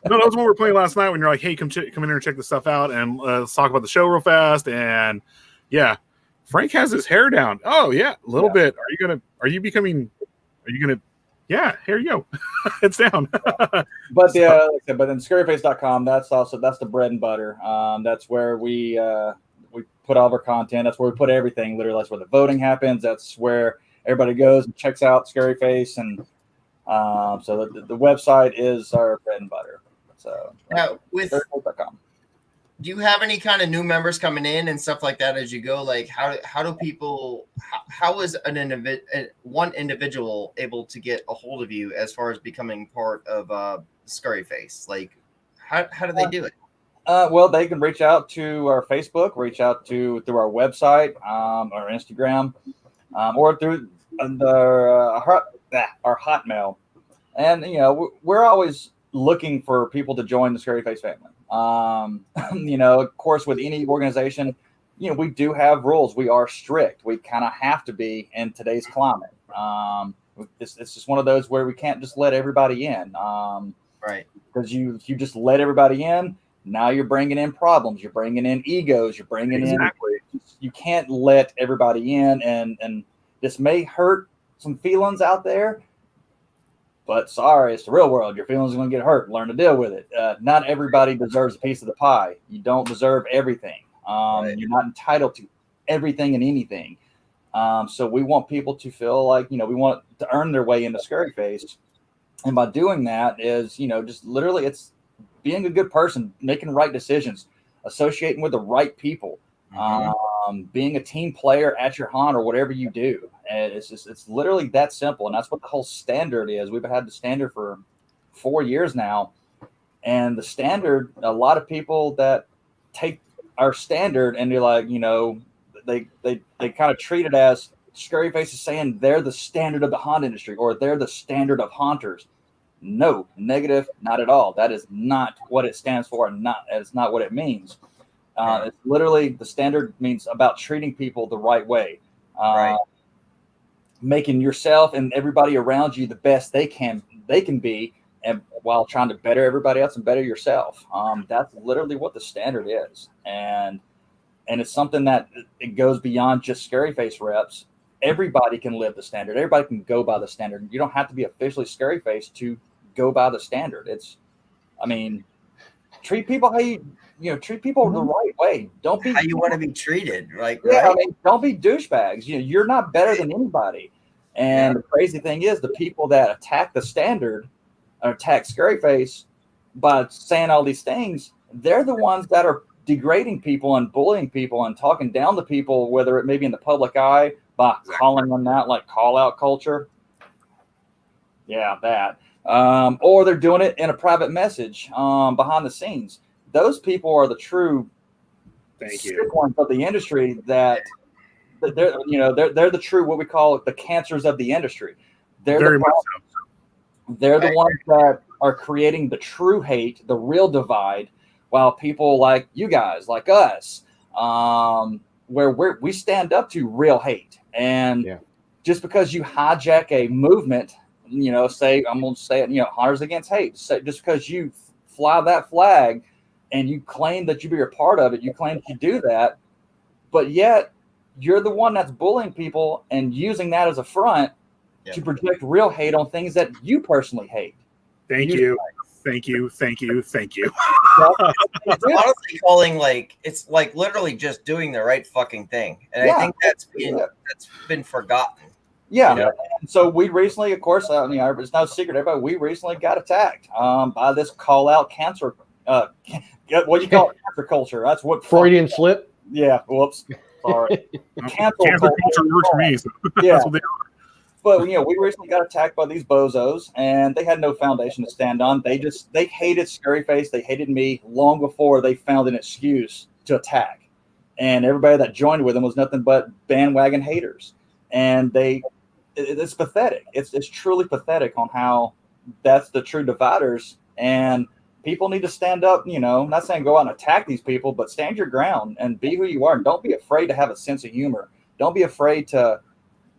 No, that was when we were playing last night. When you're like, "Hey, come in here and check this stuff out, and let's talk about the show real fast." And yeah, Frank has his hair down. Oh yeah, a little bit. Are you gonna? Yeah, here you go. It's down. But but then Scurryface.com, that's the bread and butter. That's where we put all of our content. That's where we put everything. Literally, that's where the voting happens. That's where everybody goes and checks out Scurryface, and so the website is our bread and butter. So Now, with Scurryface.com. do you have any kind of new members coming in and stuff like that as you go? Like, how do people? How is one individual able to get a hold of you as far as becoming part of Scurryface? Like, how do they do it? Well, they can reach out to our Facebook, reach out through our website, our Instagram, or through our Hotmail. And we're always looking for people to join the Scurryface family. Of course, with any organization, we do have rules. We are strict. We kind of have to be in today's climate. It's just one of those where we can't just let everybody in. Right. Because you just let everybody in, now you're bringing in problems. You're bringing in egos. You're bringing in. You can't let everybody in, and this may hurt some feelings out there. But sorry, it's the real world. Your feelings are going to get hurt. Learn to deal with it. Not everybody deserves a piece of the pie. You don't deserve everything. Right. You're not entitled to everything and anything. So we want people to feel like, we want to earn their way into Scurryface. And by doing that is, just literally it's being a good person, making right decisions, associating with the right people, being a team player at your haunt or whatever you do. And it's literally that simple. And that's what the whole standard is. We've had the standard for 4 years now. And the standard, a lot of people that take our standard and they're like, they kind of treat it as Scurryface is saying they're the standard of the haunt industry or they're the standard of haunters. No, negative, not at all. That is not what it stands for, and it's not what it means. It's literally the standard means about treating people the right way, making yourself and everybody around you the best they can be, and while trying to better everybody else and better yourself. That's literally what the standard is, and it's something that it goes beyond just Scurryface reps. Everybody can live the standard. Everybody can go by the standard. You don't have to be officially Scurryface to go by the standard. Treat people how treat people the right way. Don't be how you want to be treated. Don't be douchebags. You're not better than anybody. And the crazy thing is, the people that attack the standard or attack Scurryface by saying all these things, they're the ones that are degrading people and bullying people and talking down to people, whether it may be in the public eye by calling them out, like call out culture. Yeah, that. Or they're doing it in a private message behind the scenes. Those people are the true sick ones of the industry. That they're the true, what we call the cancers of the industry. They're the ones that are creating the true hate, the real divide, while people like you guys, like us, where we stand up to real hate. And just because you hijack a movement, say, I'm going to say it, Hunters Against Hate, just because you fly that flag and you claim that you're a part of it, you claim that you do that, but yet you're the one that's bullying people and using that as a front to project real hate on things that you personally hate. Thank you. It's honestly calling it's literally just doing the right fucking thing, and I think that's been forgotten. And so we recently, of course, it's no secret, everybody, we recently got attacked by this call out cancer. What do you call it? Cancer culture. That's what Freudian slip. Yeah. Whoops. Sorry. Cancer culture works for me. So that's what they are. But we recently got attacked by these bozos, and they had no foundation to stand on. They hated Scurryface. They hated me long before they found an excuse to attack. And everybody that joined with them was nothing but bandwagon haters. And it's pathetic. It's truly pathetic on how that's the true dividers. And people need to stand up. I'm not saying go out and attack these people, but stand your ground and be who you are. And don't be afraid to have a sense of humor. Don't be afraid to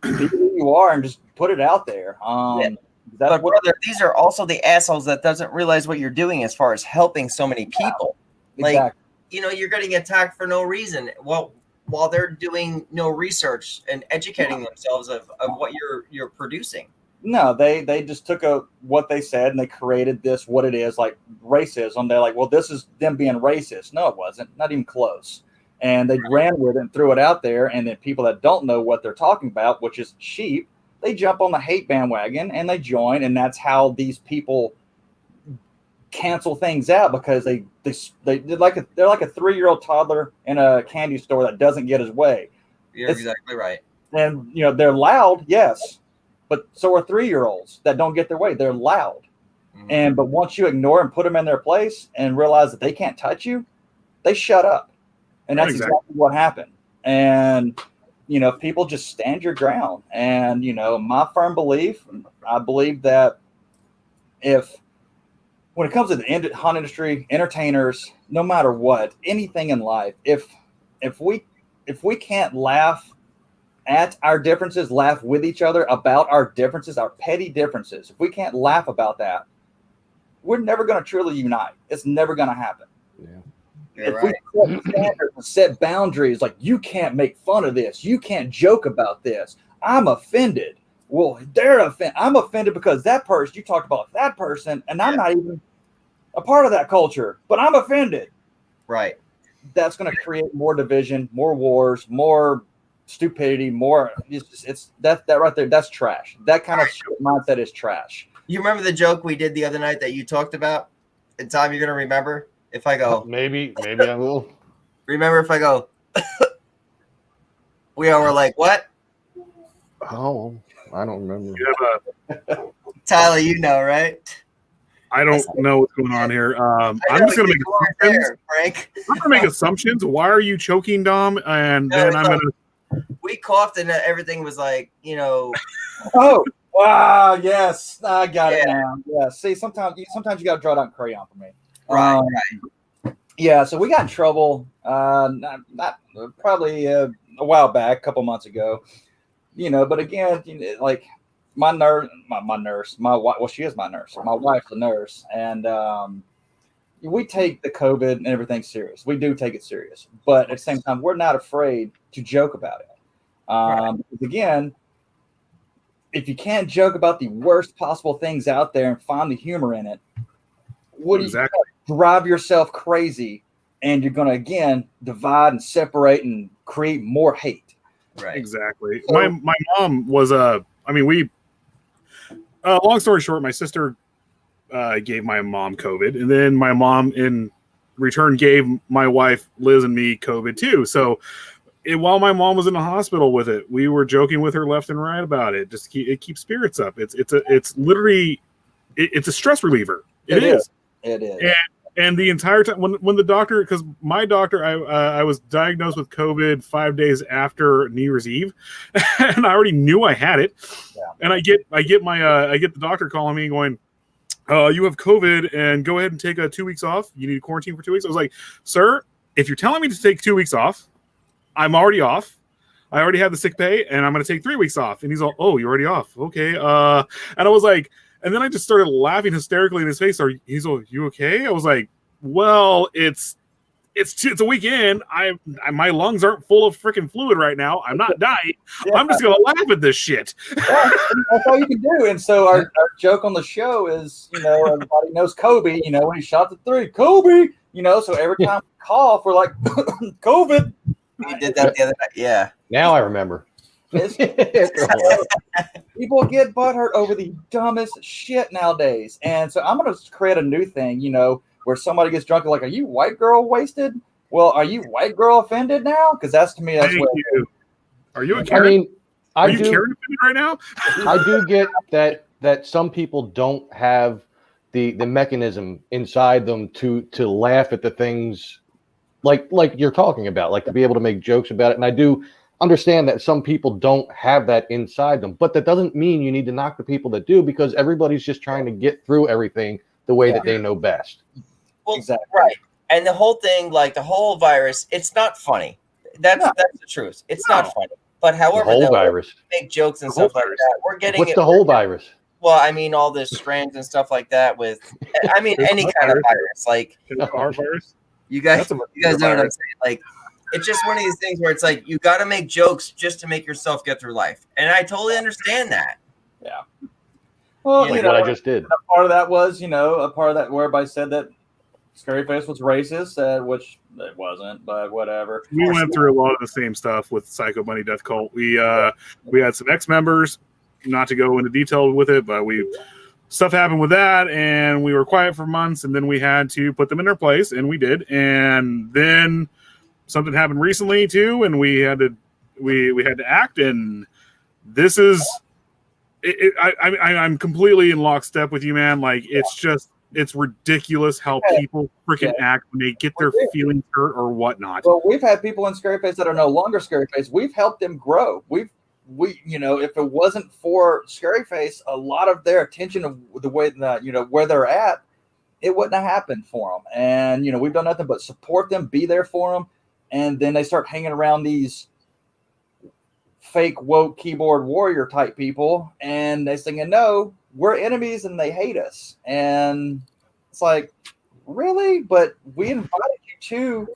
be who you are and just put it out there. But brother, these are also the assholes that doesn't realize what you're doing as far as helping so many people. Exactly. You're getting attacked for no reason. Well, while they're doing no research and educating themselves of what you're producing. No, they just took what they said and they created this, what it is, like racism. They're like, well, this is them being racist. No, it wasn't. Not even close. And they ran with it and threw it out there. And then people that don't know what they're talking about, which is sheep, they jump on the hate bandwagon and they join. And that's how these people cancel things out, because they're like a 3-year-old toddler in a candy store that doesn't get his way. You're exactly right. And they're loud, yes, but so are 3-year-olds that don't get their way. They're loud. Mm-hmm. But once you ignore and put them in their place and realize that they can't touch you, they shut up. And that's exactly what happened. And, people just stand your ground. And, my firm belief, I believe that if when it comes to the haunt industry, entertainers, no matter what, anything in life, if we can't laugh at our differences, laugh with each other about our differences, our petty differences, if we can't laugh about that, we're never going to truly unite. It's never going to happen. Yeah. You're If right. we set standards and set boundaries, like you can't make fun of this, you can't joke about this, I'm offended. Well, they're offended. I'm offended because that person, you talked about that person, and I'm not even a part of that culture, but I'm offended. Right. That's going to create more division, more wars, more stupidity, more. It's that right there. That's trash. That kind of mindset is trash. You remember the joke we did the other night that you talked about? In time, you're gonna remember if I go. Maybe I will. Remember if I go. We all were like, "What?" Oh, I don't remember. You have Tyler, you know, right? I don't know what's going on here. I'm just going to make assumptions. Frank. I'm going to make assumptions. Why are you choking, Dom? And then I'm going to. We coughed and everything was like, you know. Oh, wow! Yes, I got it now. Yeah. See, sometimes you got to draw down crayon for me. Right. Yeah. So we got in trouble. Not probably a while back, a couple months ago. You know, but again, like my nurse, my wife. Well, she is my nurse. My wife's a nurse, and we take the COVID and everything serious. We do take it serious, but at the same time, we're not afraid to joke about it. Because again, if you can't joke about the worst possible things out there and find the humor in it, what do you drive yourself crazy, and you're going to again divide and separate and create more hate. Right. Exactly. So, my mom was long story short, my sister gave my mom COVID, and then my mom in return gave my wife Liz and me COVID too. So while my mom was in the hospital with it, we were joking with her left and right about it. It keeps spirits up. It's literally a stress reliever. It is. It is. And the entire time when the doctor, because my doctor, I was diagnosed with COVID 5 days after New Year's Eve, and I already knew I had it. Yeah. And I get the doctor calling me going, you have COVID and go ahead and take 2 weeks off. You need to quarantine for 2 weeks. I was like, sir, if you're telling me to take 2 weeks off, I'm already off. I already have the sick pay, and I'm going to take 3 weeks off. And he's all, oh, you're already off. Okay. And I was like, and then I just started laughing hysterically in his face. He's all, you okay? I was like, well, it's a weekend. My lungs aren't full of freaking fluid right now. I'm not dying. Yeah. I'm just going to laugh at this shit. Yeah, that's all you can do. And so our joke on the show is, everybody knows Kobe, when he shot the three, Kobe, so every time we cough, we're like, COVID. We did that the other night. Yeah. Now I remember. People get butthurt over the dumbest shit nowadays. And so I'm going to create a new thing, where somebody gets drunk and like, are you white girl wasted? Well, are you white girl offended now? Because that's to me, that's what. Are you a Karen? Are you Karen offended right now? I do get that some people don't have the mechanism inside them to laugh at the things like you're talking about, like to be able to make jokes about it. And I do understand that some people don't have that inside them, but that doesn't mean you need to knock the people that do, because everybody's just trying to get through everything the way that they know best. Well, exactly. Right. And the whole thing, like the whole virus, it's not funny. That's the truth. It's not funny. But however, the whole virus, make jokes and stuff like that. We're getting what's the whole virus? Well, I mean, all the strands and stuff like that. With, I mean, any kind of virus, like our virus. You guys know what I'm saying? Like, it's just one of these things where it's like you got to make jokes just to make yourself get through life, and I totally understand that. Yeah. Well, like what I just did. A part of that was, a part of that where everybody said that Scurryface was racist, which it wasn't, but whatever. We went through a lot of the same stuff with Psycho Bunny Death Cult. We had some ex-members, not to go into detail with it, but stuff happened with that, and we were quiet for months, and then we had to put them in their place, and we did. And then something happened recently too, and we had to act. And this is, I'm completely in lockstep with you, man. Like it's ridiculous how people freaking act when they get their feelings hurt or whatnot. Well, we've had people in Scurryface that are no longer Scurryface. We've helped them grow. We if it wasn't for Scurryface, a lot of their attention of the way that where they're at it wouldn't have happened for them. And, we've done nothing but support them, be there for them. And then they start hanging around these fake woke keyboard warrior type people. And they're thinking, no, we're enemies and they hate us. And it's like, really? But we invited you to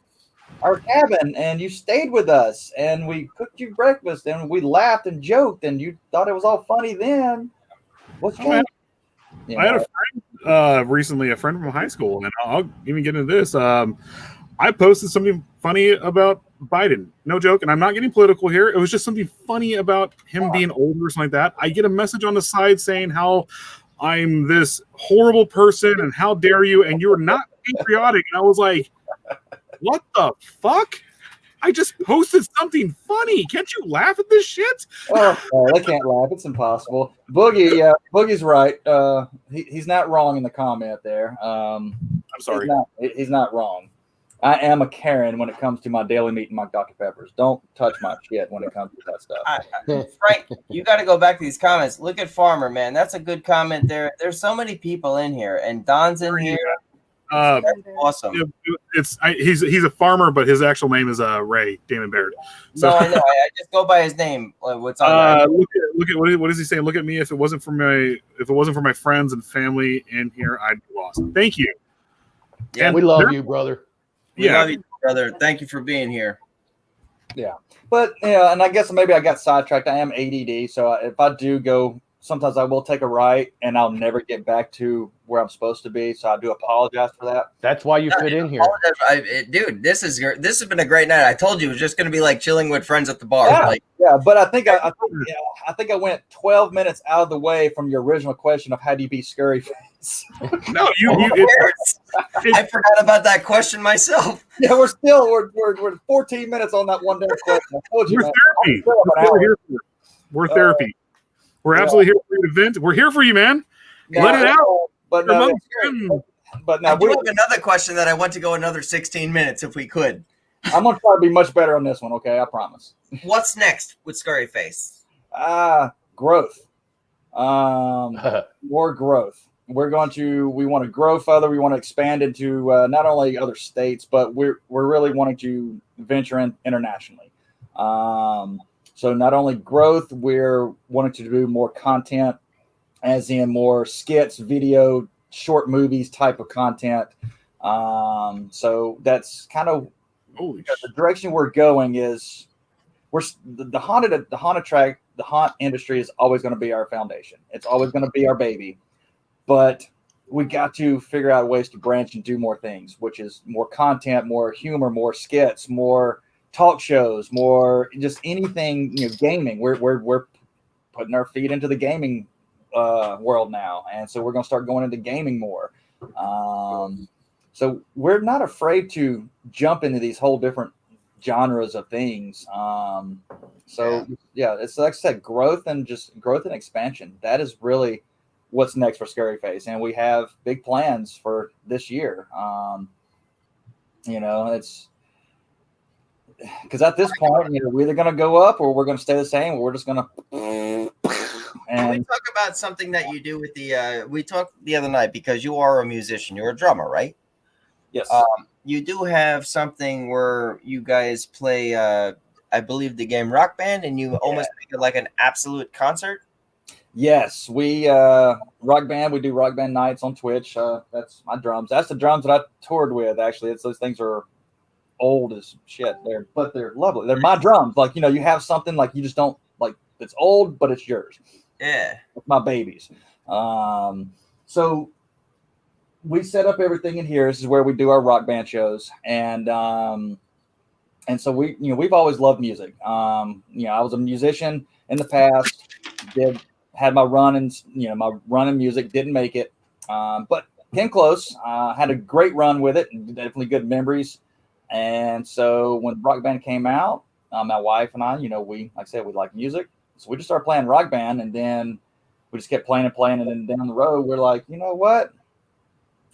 our cabin and you stayed with us and we cooked you breakfast and we laughed and joked and you thought it was all funny then. What's going on? I had a friend recently, a friend from high school, and I'll even get into this. I posted something funny about Biden. No joke, and I'm not getting political here. It was just something funny about him being older or something like that. I get a message on the side saying how I'm this horrible person and how dare you, and you're not patriotic. And I was like, what the fuck? I just posted something funny. Can't you laugh at this shit? Oh, they can't laugh. It's impossible. Boogie's right. He's not wrong in the comment there. I'm sorry. He's not wrong. I am a Karen when it comes to my daily meat and my Dr. Peppers. Don't touch my shit when it comes to that stuff. Frank, you got to go back to these comments. Look at Farmer, man. That's a good comment there. There's so many people in here, and Don's in here. That's awesome. He's a farmer, but his actual name is Ray Damon Baird. So, no, I know. I just go by his name. What's on look at what is he saying? Look at me. If it wasn't for my friends and family in here, I'd be lost. Thank you. Yeah, we love you, brother. We love you, brother. Thank you for being here. Yeah, but and I guess maybe I got sidetracked. I am ADD, so if I do go, sometimes I will take a right, and I'll never get back to where I'm supposed to be. So I do apologize for that. That's why you fit in here, dude. This has been a great night. I told you it was just going to be like chilling with friends at the bar. Yeah, but I think I went 12 minutes out of the way from your original question of how do you be Scurryface. No, I forgot about that question myself. Yeah, we're 14 minutes on that one damn question. I told you, we're therapy. We're absolutely here for you to vent. We're here for you, man. Let it out. But now I do have another question that I want to go another 16 minutes if we could. I'm gonna try to be much better on this one. Okay, I promise. What's next with Scurryface? Growth. More growth. We want to grow further. We want to expand into not only other states, but we're really wanting to venture in internationally. So not only growth, we're wanting to do more content, as in more skits, video, short movies type of content. So that's kind of the direction we're going. Is the haunt industry is always going to be our foundation. It's always going to be our baby, but we got to figure out ways to branch and do more things, which is more content, more humor, more skits, more talk shows, more just anything, gaming. We're putting our feet into the gaming world now, and so we're going to start going into gaming more. So we're not afraid to jump into these whole different genres of things. It's like I said, growth and expansion. That is really what's next for Scurryface, and we have big plans for this year. It's because at this point, we're either going to go up or we're going to stay the same, or we're just going to. Can we talk about something that you do with we talked the other night, because you are a musician, you're a drummer, right? Yes. You do have something where you guys play, I believe, the game Rock Band, and you almost make it like an absolute concert. Yes, we Rock Band. We do Rock Band nights on Twitch. That's my drums. That's the drums that I toured with. Actually, those things are old as shit. But they're lovely. They're my drums. Like you have something like you just don't like. It's old, but it's yours. Yeah, it's my babies. So we set up everything in here. This is where we do our Rock Band shows, and so we've always loved music. I was a musician in the past. Had my run in music, didn't make it, but came close. Had a great run with it, and definitely good memories. And so when Rock Band came out, my wife and I, we like music, so we just started playing Rock Band, and then we just kept playing, and then down the road, we're like, you know what?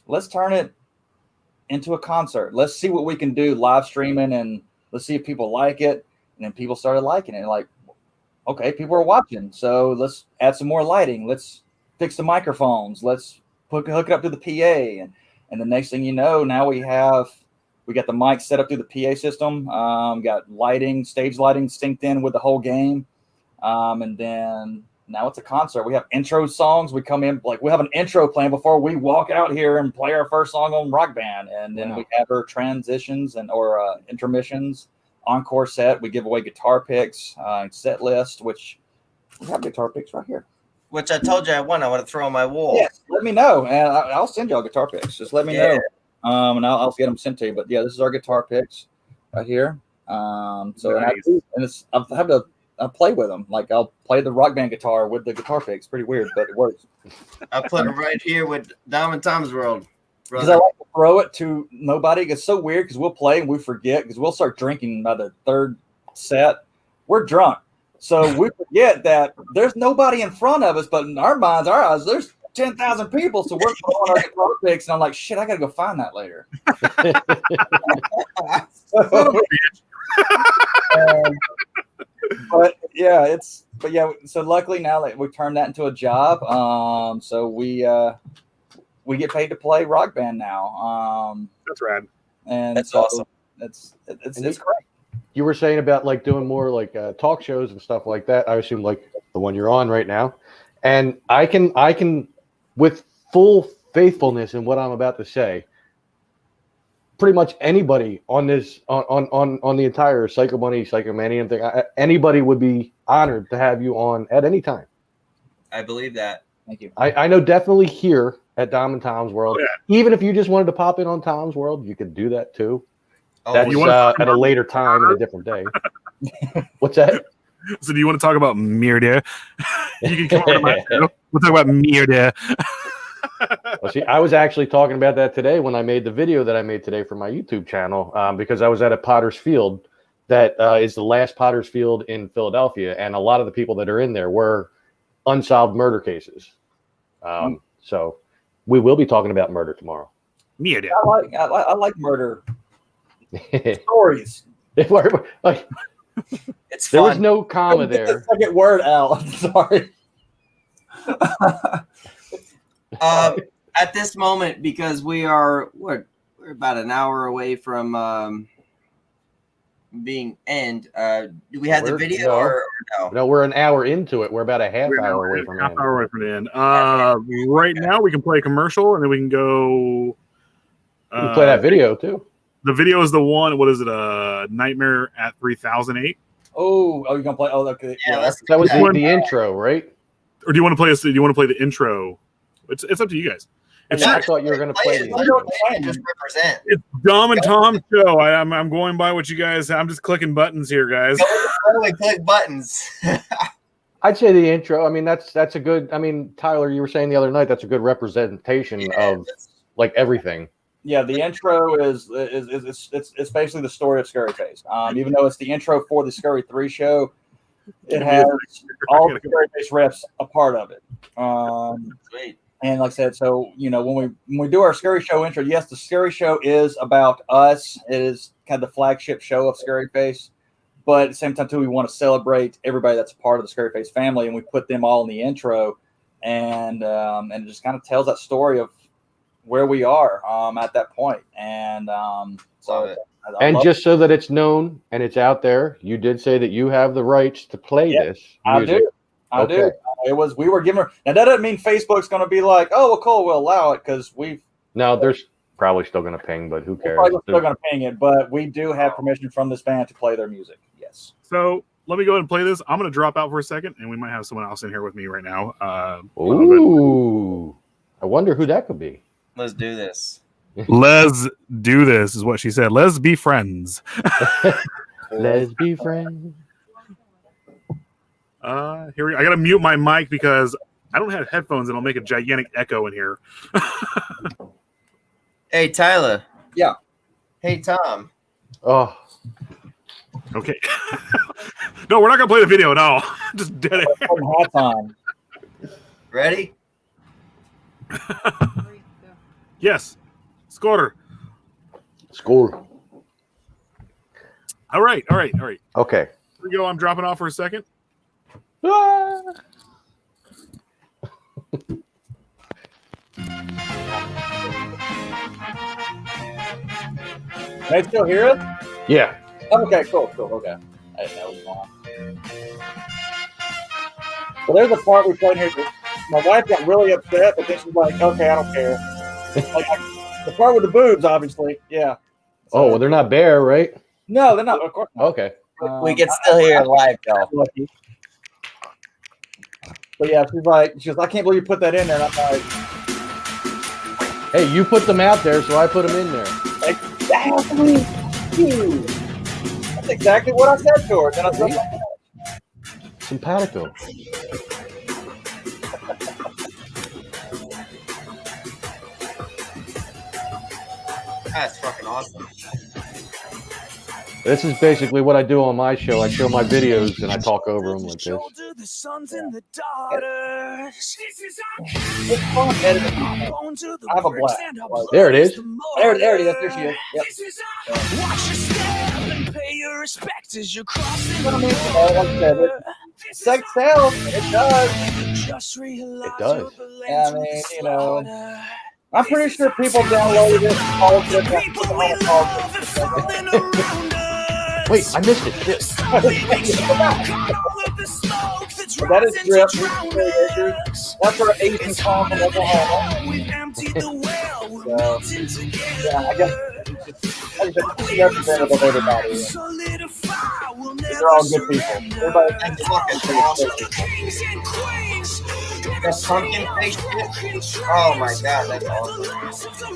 Let's turn it into a concert. Let's see what we can do live streaming, and let's see if people like it. And then people started liking it, like, okay, people are watching, so let's add some more lighting. Let's fix the microphones. Let's hook it up to the PA, And the next thing you know, now we got the mic set up through the PA system. Got lighting, stage lighting synced in with the whole game. And then now it's a concert. We have intro songs. We come in, like we have an intro playing before we walk out here and play our first song on Rock Band. And then we have our transitions or intermissions, encore set. We give away guitar picks, set list, which we have guitar picks right here. Which I told you I want to throw on my wall. Yes, let me know, and I'll send y'all guitar picks. Just let me know, and I'll get them sent to you. But yeah, this is our guitar picks right here. So nice. I play with them. Like I'll play the Rock Band guitar with the guitar picks. Pretty weird, but it works. I put it right here with Dom and Tom's World. Because I like to throw it to nobody. It's so weird because we'll play and we forget because we'll start drinking by the third set. We're drunk. So we forget that there's nobody in front of us, but in our minds, our eyes, there's 10,000 people. So we're throwing our guitar picks, and I'm like, shit, I got to go find that later. So luckily now that we turned that into a job, so we get paid to play Rock Band now. That's rad. And that's awesome. It's great. You were saying about like doing more like talk shows and stuff like that. I assume like the one you're on right now, and I can with full faithfulness in what I'm about to say. Pretty much anybody on this on the entire Psycho Bunny, Psychomanian thing, anybody would be honored to have you on at any time. I believe that. Thank you. I know definitely here at Dom and Tom's World. Oh, yeah. Even if you just wanted to pop in on Tom's World, you could do that too. Oh, that's at a later time and a different day. What's that? So do you want to talk about Mirda? You can come over to my show. We'll talk about Mirda. Well, see, I was actually talking about that today when I made the video that I made today for my YouTube channel because I was at a Potter's Field that is the last Potter's Field in Philadelphia, and a lot of the people that are in there were unsolved murder cases. So we will be talking about murder tomorrow. Mirda. I like murder stories. Like, it's there fun. was no comma there. Get the second word out. I'm sorry. At this moment, because we're about an hour away from being end. Do we have the video or no? No, we're an hour into it. We're about a half hour away from the end. Right now, we can play a commercial, and then we can go. We play that video too. The video is the one. What is it? Nightmare at 3008. Oh, you're gonna play? Oh, okay. Yeah, that was the intro, right? Or do you want to play? Do you want to play the intro? It's up to you guys. I thought you were going to play it. Just represent. It's Dom and Tom's show. I'm going by what you guys. I'm just clicking buttons here, guys. We click buttons. I'd say the intro. I mean, that's a good. I mean, Tyler, you were saying the other night that's a good representation of like everything. Yeah, the intro is it's basically the story of Scurryface. Even though it's the intro for the Scurry 3 show, it has all the Scurryface reps a part of it. Sweet. And like I said, so when we do our Scurry Show intro, yes, the Scurry Show is about us. It is kind of the flagship show of Scurryface, but at the same time too, we want to celebrate everybody that's a part of the Scurryface family, and we put them all in the intro, and it just kind of tells that story of where we are at that point. And just so that it's known and it's out there, you did say that you have the rights to play this music. I do. We were given. Now that doesn't mean Facebook's going to be like, oh, well, cool, we'll allow it because No, there's probably still going to ping, but who cares? Probably still going to ping it, but we do have permission from this band to play their music. Yes. So let me go ahead and play this. I'm going to drop out for a second, and we might have someone else in here with me right now. Ooh, I wonder who that could be. Let's do this. Let's do this is what she said. Let's be friends. Let's be friends. Here we go. I gotta mute my mic because I don't have headphones and I'll make a gigantic echo in here. Hey Tyler. Yeah. Hey Tom. Oh. Okay. No, we're not gonna play the video at all. Just dead it. Hats on. Ready? Yes. Score. All right. Okay. Here we go. I'm dropping off for a second. They still hear it? Yeah. Okay, cool. Okay. I didn't know it was on. Well, there's a part we played here. My wife got really upset, but then she's like, okay, I don't care. The part with the boobs, obviously. Yeah. So, Oh, well, they're not bare, right? No, they're not. Of course not. Okay. We can still hear it live, though. Lucky. But yeah, she was, I can't believe you put that in there. And I'm like, Hey, you put them out there, so I put them in there. exactly. That's exactly what I said to her. Then I said, Simpatico. That's fucking awesome. This is basically what I do on my show. I show my videos and I talk over them like this. it's fun editing. I have a blast. There it is. There it is. There she is. Yep. Watch your step and pay your respect as you're crossing What I mean, like I said, sex sells. It does. It does. Yeah, I mean, you know, I'm pretty sure people downloaded it. All of it. Wait, I missed it. Shit. But that is Drip. That's our Asian song from Oklahoma. So, yeah, I guess it's representative of everybody. These are all good people. Everybody thinks fucking That pumpkin face shit. Oh my god, that's awesome.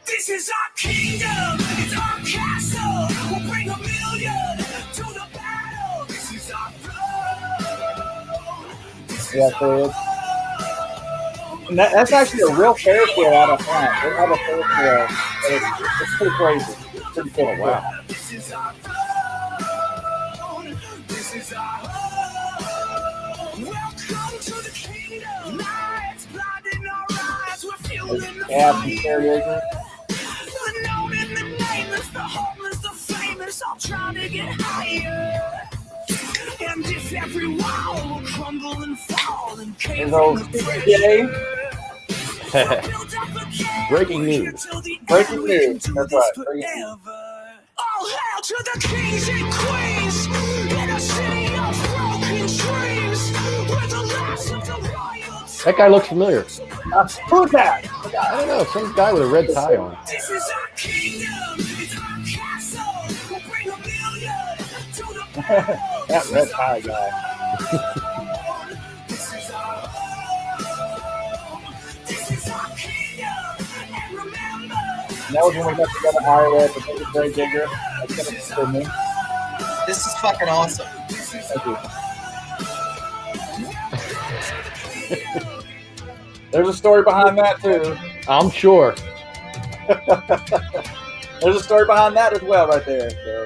This is our kingdom, it's our castle. We'll bring 1,000,000 to the battle. This is our throne. Yeah, so and that's actually a real Ferris wheel out of front. They have a Ferris wheel. It's pretty crazy. It's pretty cool. Wow. This is our throne. This is our home. Welcome to the kingdom. Lights blinding our eyes. We're fueling the Yeah, some karaoke. The known and the nameless, the homeless, the famous, all trying to get higher. And if every wall will crumble and fall and cave There's old in CPA. Breaking news. Breaking news. That's right. Breaking news. All hail to the kings and queens in a city of broken dreams. We're the last of the royals. That guy looks familiar. Who's that? I don't know. Some guy with a red tie on. This is our kingdom. It's our castle. We'll bring 1,000,000 to the battle. That red tie guy. This is our home. This is our kingdom. And remember, That was when we got together Iowa at the Very Digger. That's gonna for me. This is fucking awesome. Thank you. There's a story behind that too. I'm sure. There's a story behind that as well, right there. So.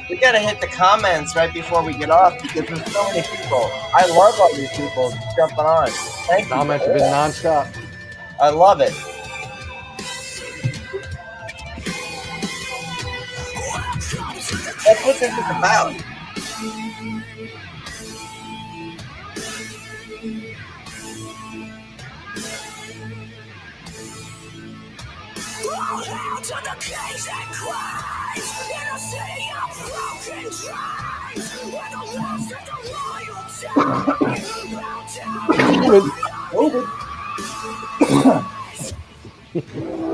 We gotta hit the comments right before we get off because there's so many people. I love all these people jumping on. Thank you. Comments have been nonstop. I love it. That's what this is about. all hail to the kings and queens in a city of broken dreams. Where the last of the royalty bow down.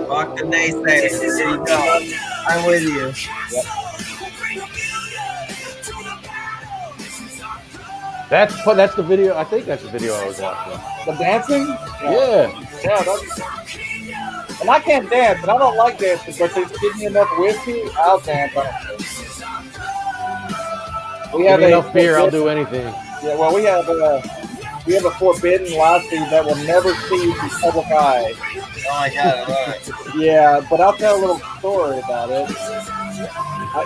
Fuck the naysayers. There you go. I'm with you. That's the video. I think that's the video I was watching. The dancing? Yeah. Yeah, and I can't dance, and I don't like dancing, but they give me enough whiskey, I'll dance. We have enough beer, I'll do anything. Yeah, well, we have a forbidden lawsuit that will never see the public eye. Oh my god, I love it. Yeah, but I'll tell a little story about it.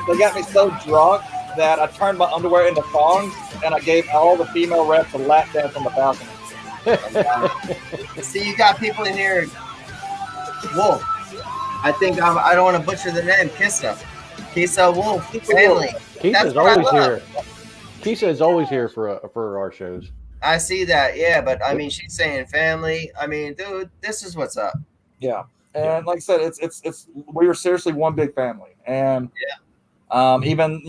They got me so drunk that I turned my underwear into thongs, and I gave all the female reps a lap dance on the balcony. See, you got people in here. Wolf. I think I don't want to butcher the name. Kissa Wolf. Family. Keisha's always here. Keisha is always here for our shows. I see that. Yeah, but I mean, she's saying family. I mean, dude, this is what's up. Yeah, and like I said, it's we were seriously one big family, and even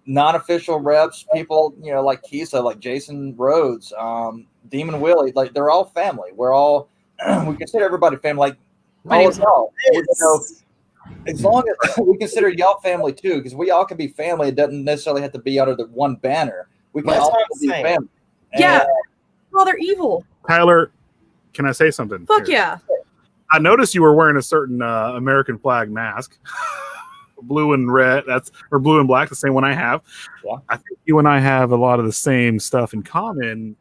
non-official reps, people like Kisa, like Jason Rhodes, Demon Willie, like they're all family. We're all we consider everybody family. Like all of y'all, as long as we consider y'all family too, because we all can be family. It doesn't necessarily have to be under the one banner. We can all be family. Yeah. Well, they're evil. Tyler, can I say something? Fuck yeah. I noticed you were wearing a certain American flag mask, blue and red. Or blue and black, the same one I have. Yeah. I think you and I have a lot of the same stuff in common.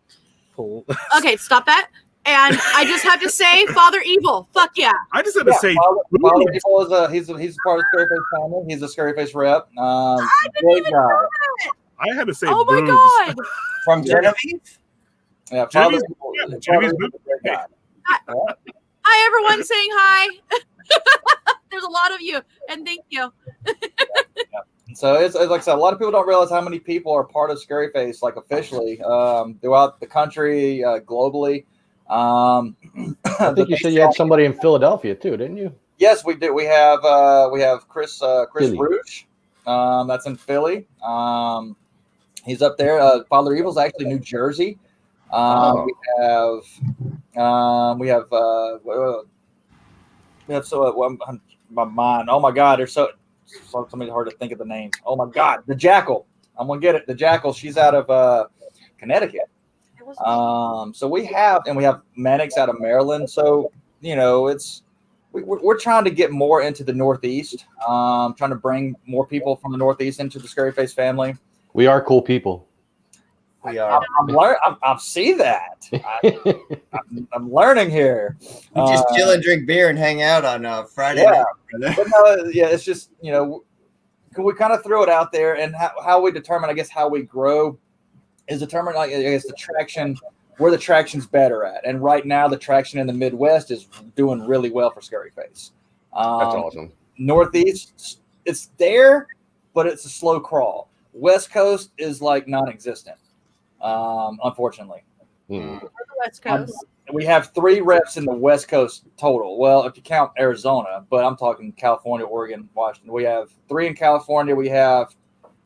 Okay, stop that. And I just have to say, Father Evil. Fuck yeah. I just had to say, Father Evil is he's part of Scurryface family. He's a Scurryface rep. I didn't even know that. I had to say, oh my boobs. God. From Genevieve. Yeah, Father Genevieve's boobs. Hi, everyone saying hi. There's a lot of you, and thank you. So it's like I said, a lot of people don't realize how many people are part of Scurryface, like officially, throughout the country, globally. I think you said you had somebody in Philadelphia too, didn't you? Yes, we do. We have Chris Rouge. That's in Philly. He's up there. Father Evil's actually New Jersey. We have my mind. Oh my God, there's so many hard to think of the names. Oh my God, the Jackal. I'm gonna get it. The Jackal. She's out of Connecticut. So we have Mannix out of Maryland. So we're trying to get more into the Northeast. Trying to bring more people from the Northeast into the Scurryface family. We are cool people. We are. I see that. I'm learning here. We just chill and drink beer and hang out on Friday night. But it's just we kind of throw it out there, and how we determine, I guess, how we grow is determined, I guess, the traction, where the traction's better at. And right now, the traction in the Midwest is doing really well for Scurryface. That's awesome. Northeast, it's there, but it's a slow crawl. West Coast is like non-existent, unfortunately. The West Coast. We have 3 reps in the West Coast total. Well, if you count Arizona, but I'm talking California, Oregon, Washington. We have 3 in California. We have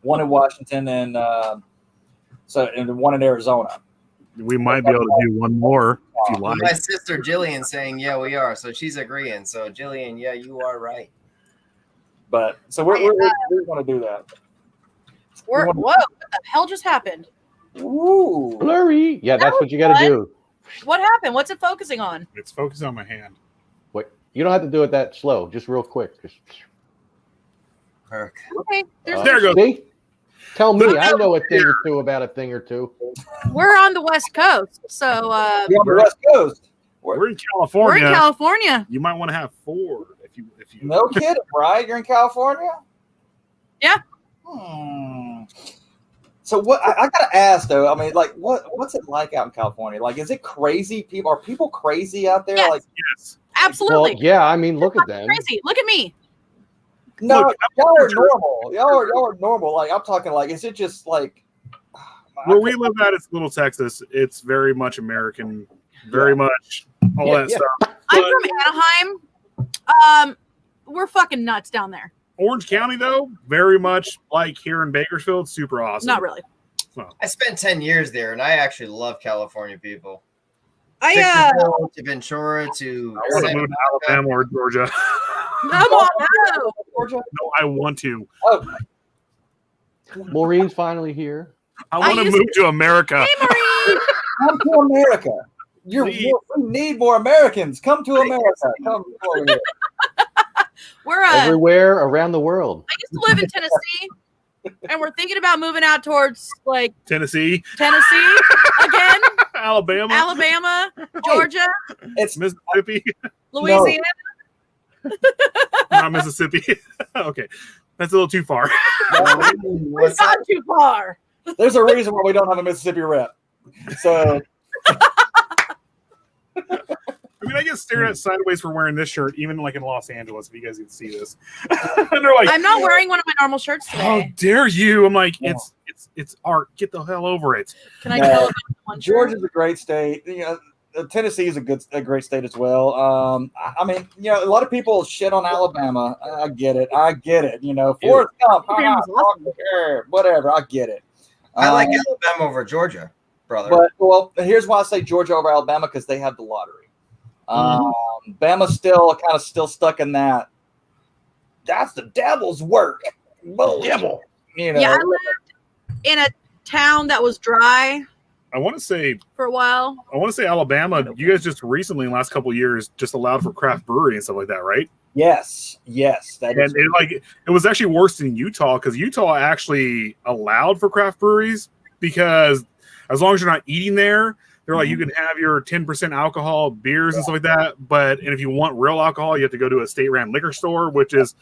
1 in Washington, and and 1 in Arizona. We might be able to do 1 more if you like. My sister Jillian saying, "Yeah, we are." So she's agreeing. So Jillian, yeah, you are right. But so we're going to do that. Whoa! What the hell just happened? Ooh, blurry. Yeah, that's what you got to do. What happened? What's it focusing on? It's focusing on my hand. Wait, you don't have to do it that slow. Just real quick. Okay. There it goes. See? Tell me, I know a thing or two about a thing or two. We're on the West Coast, so we're on the West Coast. We're in California. We're in California. You might want to have 4 if you. No kidding, right? You're in California? Yeah. So what I gotta ask though, I mean, like what's it like out in California? Like, is it crazy? Are people crazy out there? Yes. Like, yes, absolutely. Well, yeah, I mean, look at them. Crazy. Look at me. No, Look, y'all are normal. Y'all are normal. Like, I'm talking like, is it just like where we live at? It's Little Texas. It's very much American, very much all that stuff. I'm from Anaheim. We're fucking nuts down there. Orange County, though, very much like here in Bakersfield, super awesome. Not really. Well, I spent 10 years there, and I actually love California people. To Ventura to I want to move to Alabama or Georgia. Come on, no. Georgia? No, I want to. Oh, Maureen's finally here. I want to move to America. Hey, Maureen. come to America. We need more Americans. Come to America. Come over here. We're everywhere around the world. I used to live in Tennessee, and we're thinking about moving out towards like Tennessee again, Alabama, Georgia, It's Mississippi, Louisiana. Not Mississippi. Okay, that's a little too far. It's not too far. There's a reason why we don't have a Mississippi rep. So I mean, I get stared at sideways for wearing this shirt, even like in Los Angeles. If you guys can see this, and they're like, I'm not wearing one of my normal shirts "How today. dare you?" I'm like, "It's art. Get the hell over it." Can I tell about Georgia's a great state. Tennessee is a great state as well. I mean, a lot of people shit on Alabama. I get it. Forrest Gump, whatever. I get it. I like Alabama over Georgia, brother. But here's why I say Georgia over Alabama, because they have the lottery. Bama's still stuck in that. That's the devil's work. Devil. Yeah, I lived in a town that was dry. I want to say for a while. I want to say Alabama. You guys just recently in the last couple of years just allowed for craft brewery and stuff like that, right? Yes. It was actually worse than Utah, because Utah actually allowed for craft breweries, because as long as you're not eating there, they're like, you can have your 10% alcohol beers and stuff like that. And if you want real alcohol, you have to go to a state-ran liquor store, which is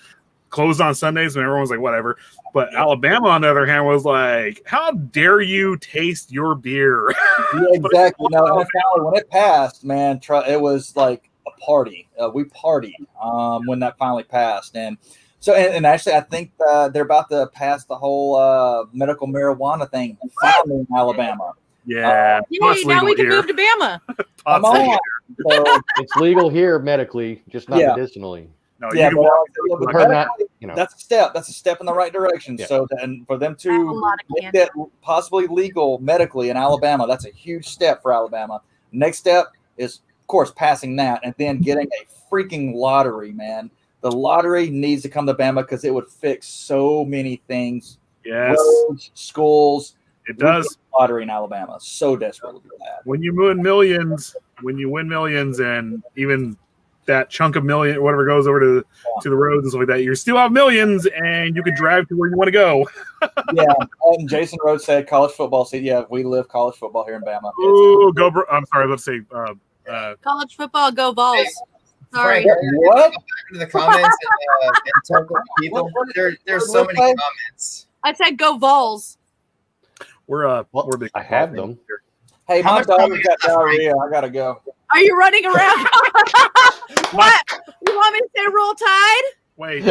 closed on Sundays, and everyone's like, whatever. But Alabama, on the other hand, was like, how dare you taste your beer? Yeah, exactly. No, when it passed, man, it was like a party. We partied when that finally passed. And so, and actually, I think they're about to pass the whole medical marijuana thing finally in Alabama. Yeah. Yay, now we can move to Bama. Come on. So, it's legal here medically, just not medicinally. No, that's a step. That's a step in the right direction. Yeah. So, and for them to make that possibly legal medically in Alabama, that's a huge step for Alabama. Next step is, of course, passing that, and then getting a freaking lottery, man. The lottery needs to come to Bama because it would fix so many things. Yes, roads, schools. It does. Lottery in Alabama, so desperately for that. When you win millions, and even that chunk of million, whatever goes over to the roads and stuff like that, you still have millions, and you can drive to where you want to go. Yeah, and Jason Rhodes said college football. So yeah, we live college football here in Bama. Ooh, I'm sorry. Let's say college football. Go Vols. Sorry. What? Back into the comments and talk to people. There's so many comments. I said go Vols. We're big. I have them. Hey, my dog got diarrhea. I gotta go. Are you running around? What? You want me to say roll tide? Wait.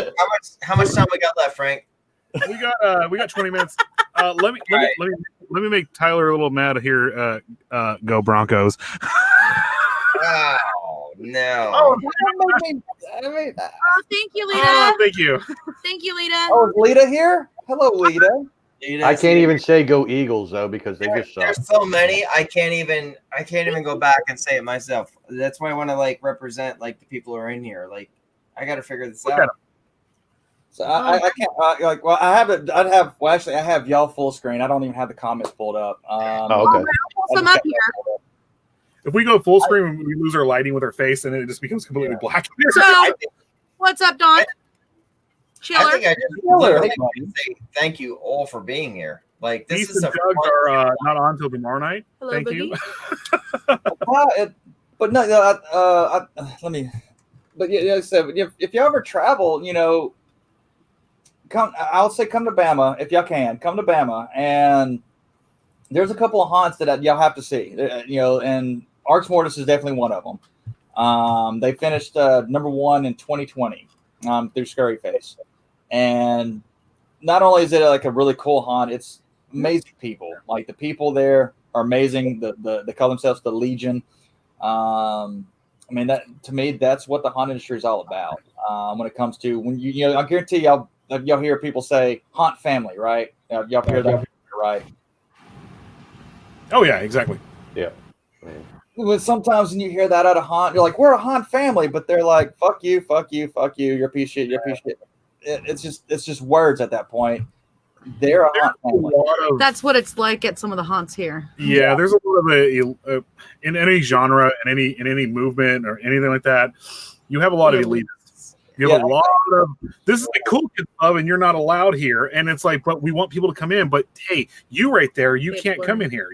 How much time we got left, Frank? We got 20 minutes. Let me make Tyler a little mad here. Go Broncos. Oh no! Oh, thank you, Lita. Thank you. Thank you, Lita. Oh, is Lita here? Hello, Lita. I can't even say go Eagles though, because they just suck. There's so many. I can't even go back and say it myself. That's why I want to represent the people who are in here. I got to figure this out. So I can't I have it. I have y'all full screen. I don't even have the comments pulled up. Okay. I'll pull some up here. If we go full screen, we lose our lighting with our face, and it just becomes completely black. So, what's up, Don? Chiller. I think I just literally say thank you all for being here. This Beast is and Doug are not on till tomorrow night. Hello, thank Boogie. you. But no, let me. But yeah, so if you ever travel, come to Bama if y'all can. Come to Bama, and there's a couple of haunts that y'all have to see. And Arch Mortis is definitely one of them. They finished number 1 in 2020 through Scurryface, and not only is it a really cool haunt, it's amazing people. The people there are amazing. They call themselves the Legion. That to me, that's what the haunt industry is all about. When it comes to I guarantee y'all hear people say haunt family, right? Y'all hear that, right? Oh yeah, exactly. Yeah. Sometimes when you hear that out of haunt, you're like, we're a haunt family, but they're like, fuck you, you're a piece of shit, you're a piece of shit. It's just words at that point. They're a haunt family. That's what it's like at some of the haunts here. Yeah, there's a lot of in any genre, in any movement or anything like that, you have a lot of elitists. You have a lot of, this is the cool kid club and you're not allowed here. And it's but we want people to come in. But hey, you right there, you can't come in here,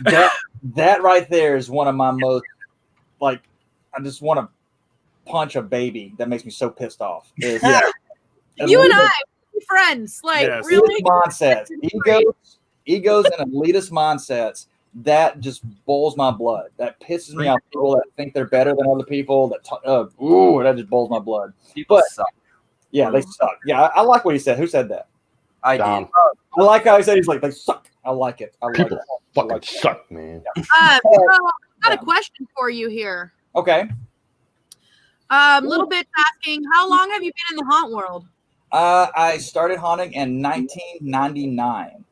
That right there is one of my most, I just want to punch a baby. That makes me so pissed off. You and I, friends, really? Mindsets, egos and elitist mindsets. That just boils my blood. That pisses me off. People that think they're better than other people. That just boils my blood. People suck. Yeah, they suck. Yeah, I like what he said. Who said that? I Dom. did. I like how he said he's like they suck. I like it. I like People it. fucking suck, man. So I've got a question for you here. Okay. Little bit asking, how long have you been in the haunt world? I started haunting in 1999.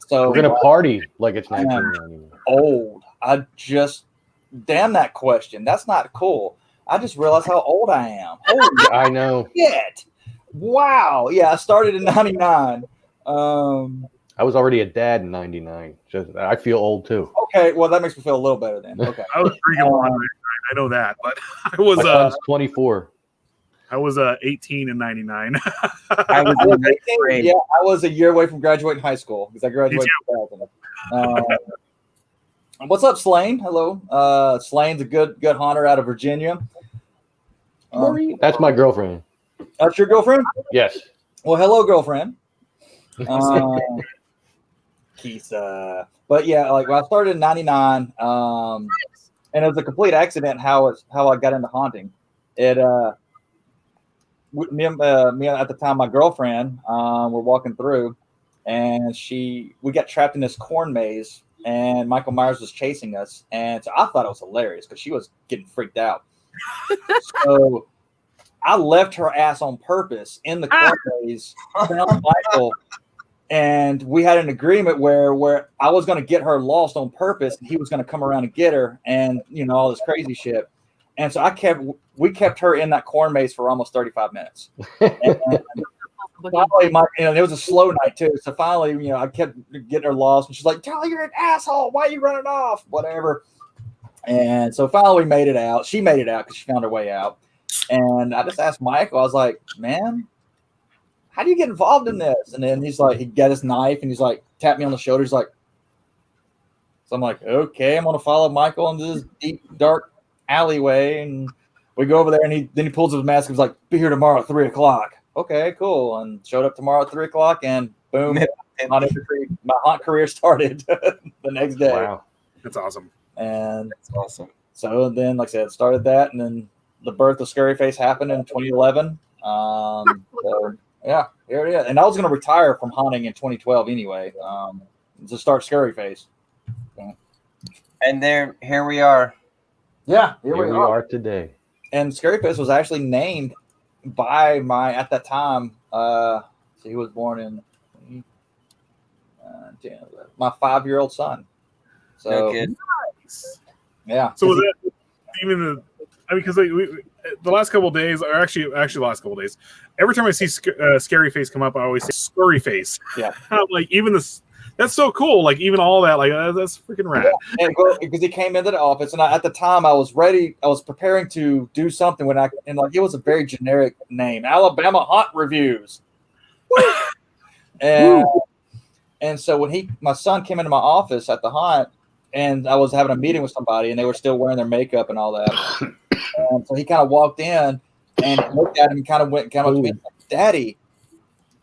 So We're gonna party like it's I am 1999. old. Damn that question. That's not cool. I just realized how old I am. Holy I know. shit. Wow. Yeah, I started in 99. I was already a dad in '99. I feel old too. Okay, well that makes me feel a little better then. Okay. I was drinking wine. I know that, but I was My son's 24. I was 18 in '99. I was in ninth grade. Yeah, I was a year away from graduating high school because I graduated in 2000. What's up, Slane? Hello. Slane's a good haunter out of Virginia. That's my girlfriend. That's your girlfriend? Yes. Well, hello, girlfriend. Keith. But yeah, like when I started in &99, and it was a complete accident how I got into haunting. It me at the time, my girlfriend were walking through, and we got trapped in this corn maze, and Michael Myers was chasing us, and so I thought it was hilarious because she was getting freaked out. So I left her ass on purpose in the corn maze, found Michael, and we had an agreement where I was going to get her lost on purpose, and he was going to come around and get her, and all this crazy shit. And so we kept her in that corn maze for almost 35 minutes. And finally, it was a slow night too. So finally, I kept getting her lost, and she's like, "Tyler, you're an asshole. Why are you running off? Whatever." And so finally, we made it out. She made it out because she found her way out. And I just asked Michael. I was like, "Man, how do you get involved in this?" And then he's like, he got his knife, and he's like, tapped me on the shoulder. He's like, so I'm like, okay, I'm gonna follow Michael into this deep, dark alleyway, and we go over there, and he pulls his mask and he's like, "Be here tomorrow at 3:00. Okay, cool. And showed up tomorrow at 3:00, and boom, my haunt career started the next day. Wow. That's awesome. And That's awesome. so then, like I said, started that, and then the birth of Scurryface happened in 2011. So yeah, here it is. And I was going to retire from haunting in 2012 anyway, to start Scurryface. And here we are. Yeah, Here we are today. And Scurryface was actually named by at that time, so he was born in my 5-year-old son. So No kid. yeah. So was that even because the last couple of days, or actually the last couple of days, every time I see Scurryface come up, I always say Scurryface. Yeah. I'm like, even this, that's so cool. Like even all that, like that's freaking rad. Yeah. Because he came into the office, and at the time I was preparing to do something it was a very generic name, Alabama Haunt Reviews. And so when my son came into my office at the haunt, and I was having a meeting with somebody, and they were still wearing their makeup and all that. And so he kind of walked in and looked at him and kind of up to me, "Daddy,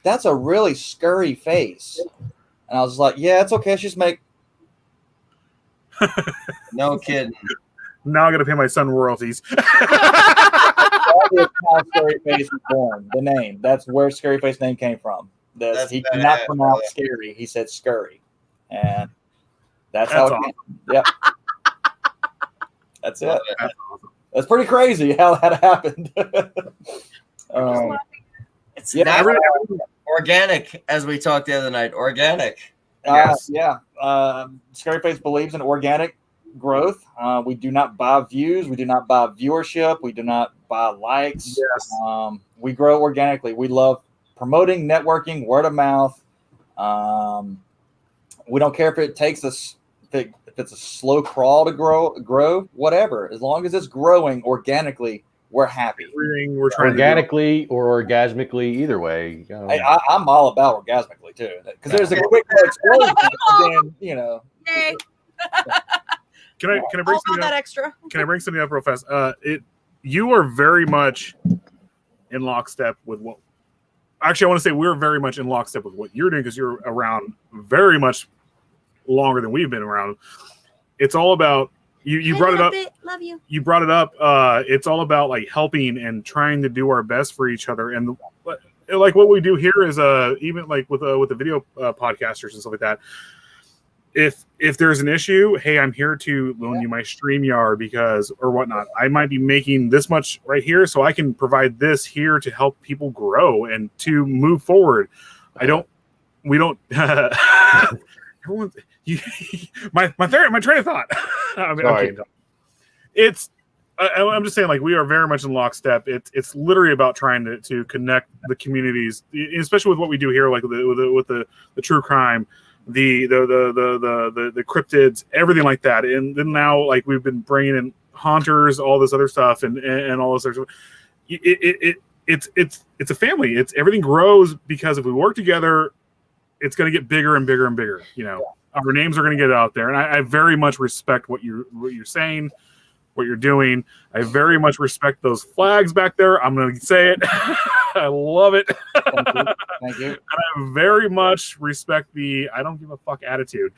that's a really scurry face." And I was like, "Yeah, it's okay. It's just make." No kidding. Now I got to pay my son royalties. That is how Scurryface is born. The name. That's where Scurryface name came from. He could not pronounce scary. He said scurry. And that's how it awesome. came. Yep. That's it. That's pretty crazy how that happened. It's Yeah. organic, as we talked the other night. Organic. Yes. Yeah. Scurryface believes in organic growth. We do not buy views. We do not buy viewership. We do not buy likes. Yes. We grow organically. We love promoting, networking, word of mouth. We don't care if it takes us, if it's a slow crawl to grow, whatever. As long as it's growing organically, we're happy. We're trying Organically or orgasmically, either way. I'm all about orgasmically too, because there's a quick explosion. Then Yay. Can I bring All something that up? extra. Can I bring something up real fast? You are very much in lockstep with what. Actually, I want to say we're very much in lockstep with what you're doing because you're around very much longer than we've been around. It's all about you brought it up. Love you. You brought it up. It's all about like helping and trying to do our best for each other. And like what we do here is even like with the video podcasters and stuff like that. If there's an issue, hey, I'm here to loan you my StreamYard because or whatnot. I might be making this much right here, so I can provide this here to help people grow and to move forward. We don't. Everyone, my train of thought. I mean, Sorry. I'm just saying, like, we are very much in lockstep. It's literally about trying to connect the communities, especially with what we do here, like with the true crime, the cryptids, everything like that. And then now, like, we've been bringing in haunters, all this other stuff, and all this other stuff. It's a family. It's everything grows because if we work together, it's going to get bigger and bigger and bigger. You know, our names are going to get out there, and I very much respect what you're saying, what you're doing. I very much respect those flags back there. I'm going to say it. I love it. Thank you. And I very much respect the I don't give a fuck attitude.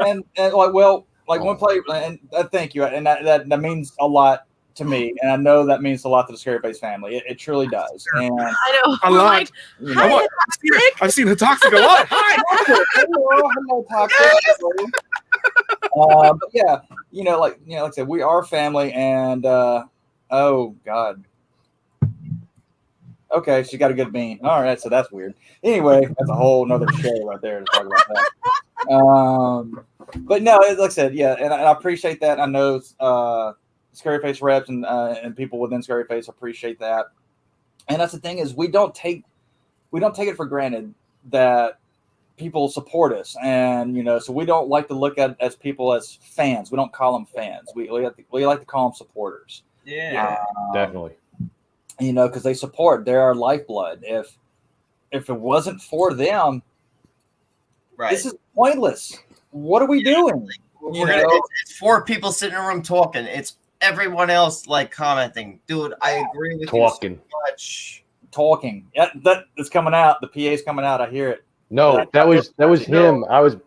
and like, well, like one play, and thank you, and that means a lot to me, and I know that means a lot to the Scurryface family. It truly does. And I know. A lot. Like, hi, I've seen the toxic a lot. hello, toxic. But yeah, like I said, we are family, and oh god. Okay, she got a good bean. All right, so that's weird. Anyway, that's a whole nother show right there to talk about that. But no, like I said, yeah, and I appreciate that. I know Scurryface reps and people within Scurryface appreciate that. And that's the thing is we don't take it for granted that people support us, and so we don't like to look at as people as fans. We don't call them fans. We like to call them supporters. Yeah, Definitely. Because they support. They're our lifeblood. If it wasn't for them, right. This is pointless. What are we doing? It's four people sitting in a room talking. It's everyone else like commenting. Dude, I agree with you so much. Talking. Yeah, that is coming out. The PA's coming out. I hear it. No, that was him. I was. Man.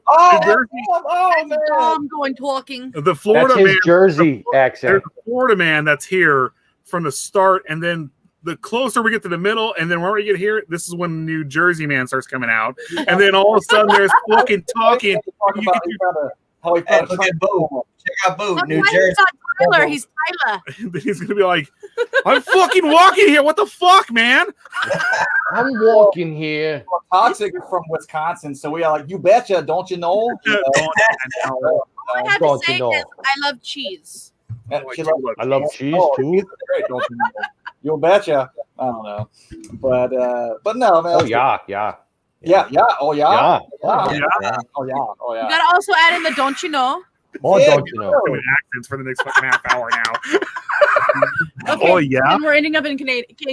I'm going talking. The Florida That's his man, Jersey accent. There's a Florida man that's here from the start, and then the closer we get to the middle, and then when we get here, this is when New Jersey man starts coming out, and then all of a sudden there's fucking talking. How he Hey, look at Boo. Check out Boo, New Why Jersey. he's not Tyler? He's Tyler. Then he's gonna be like, "I'm fucking walking here. What the fuck, man?" I'm walking here. Toxic is from Wisconsin, so we are like, you betcha, don't you know? All I have to say is I love cheese. I love cheese too. Don't you know? You betcha. I don't know, but no, man. Oh yeah. Oh yeah. Oh You gotta also add in the don't you know. Oh, don't you know? Doing accents for the next fucking half hour now. Okay, Oh yeah. and we're ending up in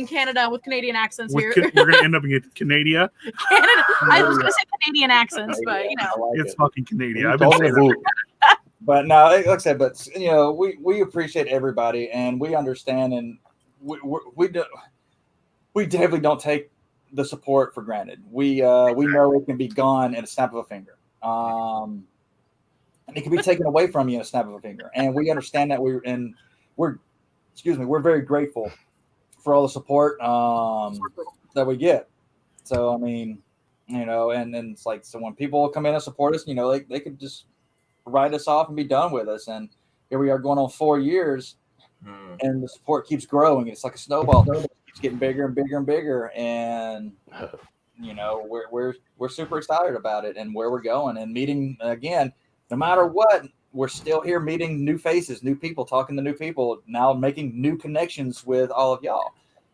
Canada with Canadian accents here. We're gonna end up in Canada. Canada. I was gonna say Canadian accents, but It's fucking Canadian. I've Don't been saying that. move. But no, like I said, but we appreciate everybody, and we understand, and we definitely don't take the support for granted. We know it can be gone at a snap of a finger. And it can be taken away from you in a snap of a finger. And we understand that we're very grateful for all the support that we get. So I mean, and then it's like, so when people come in and support us, they could just write us off and be done with us. And here we are going on 4 years, and the support keeps growing. It's like a snowball. It keeps getting bigger and bigger and bigger. And we're super excited about it and where we're going and meeting again. No matter what, we're still here meeting new faces, new people, talking to new people, now making new connections with all of y'all.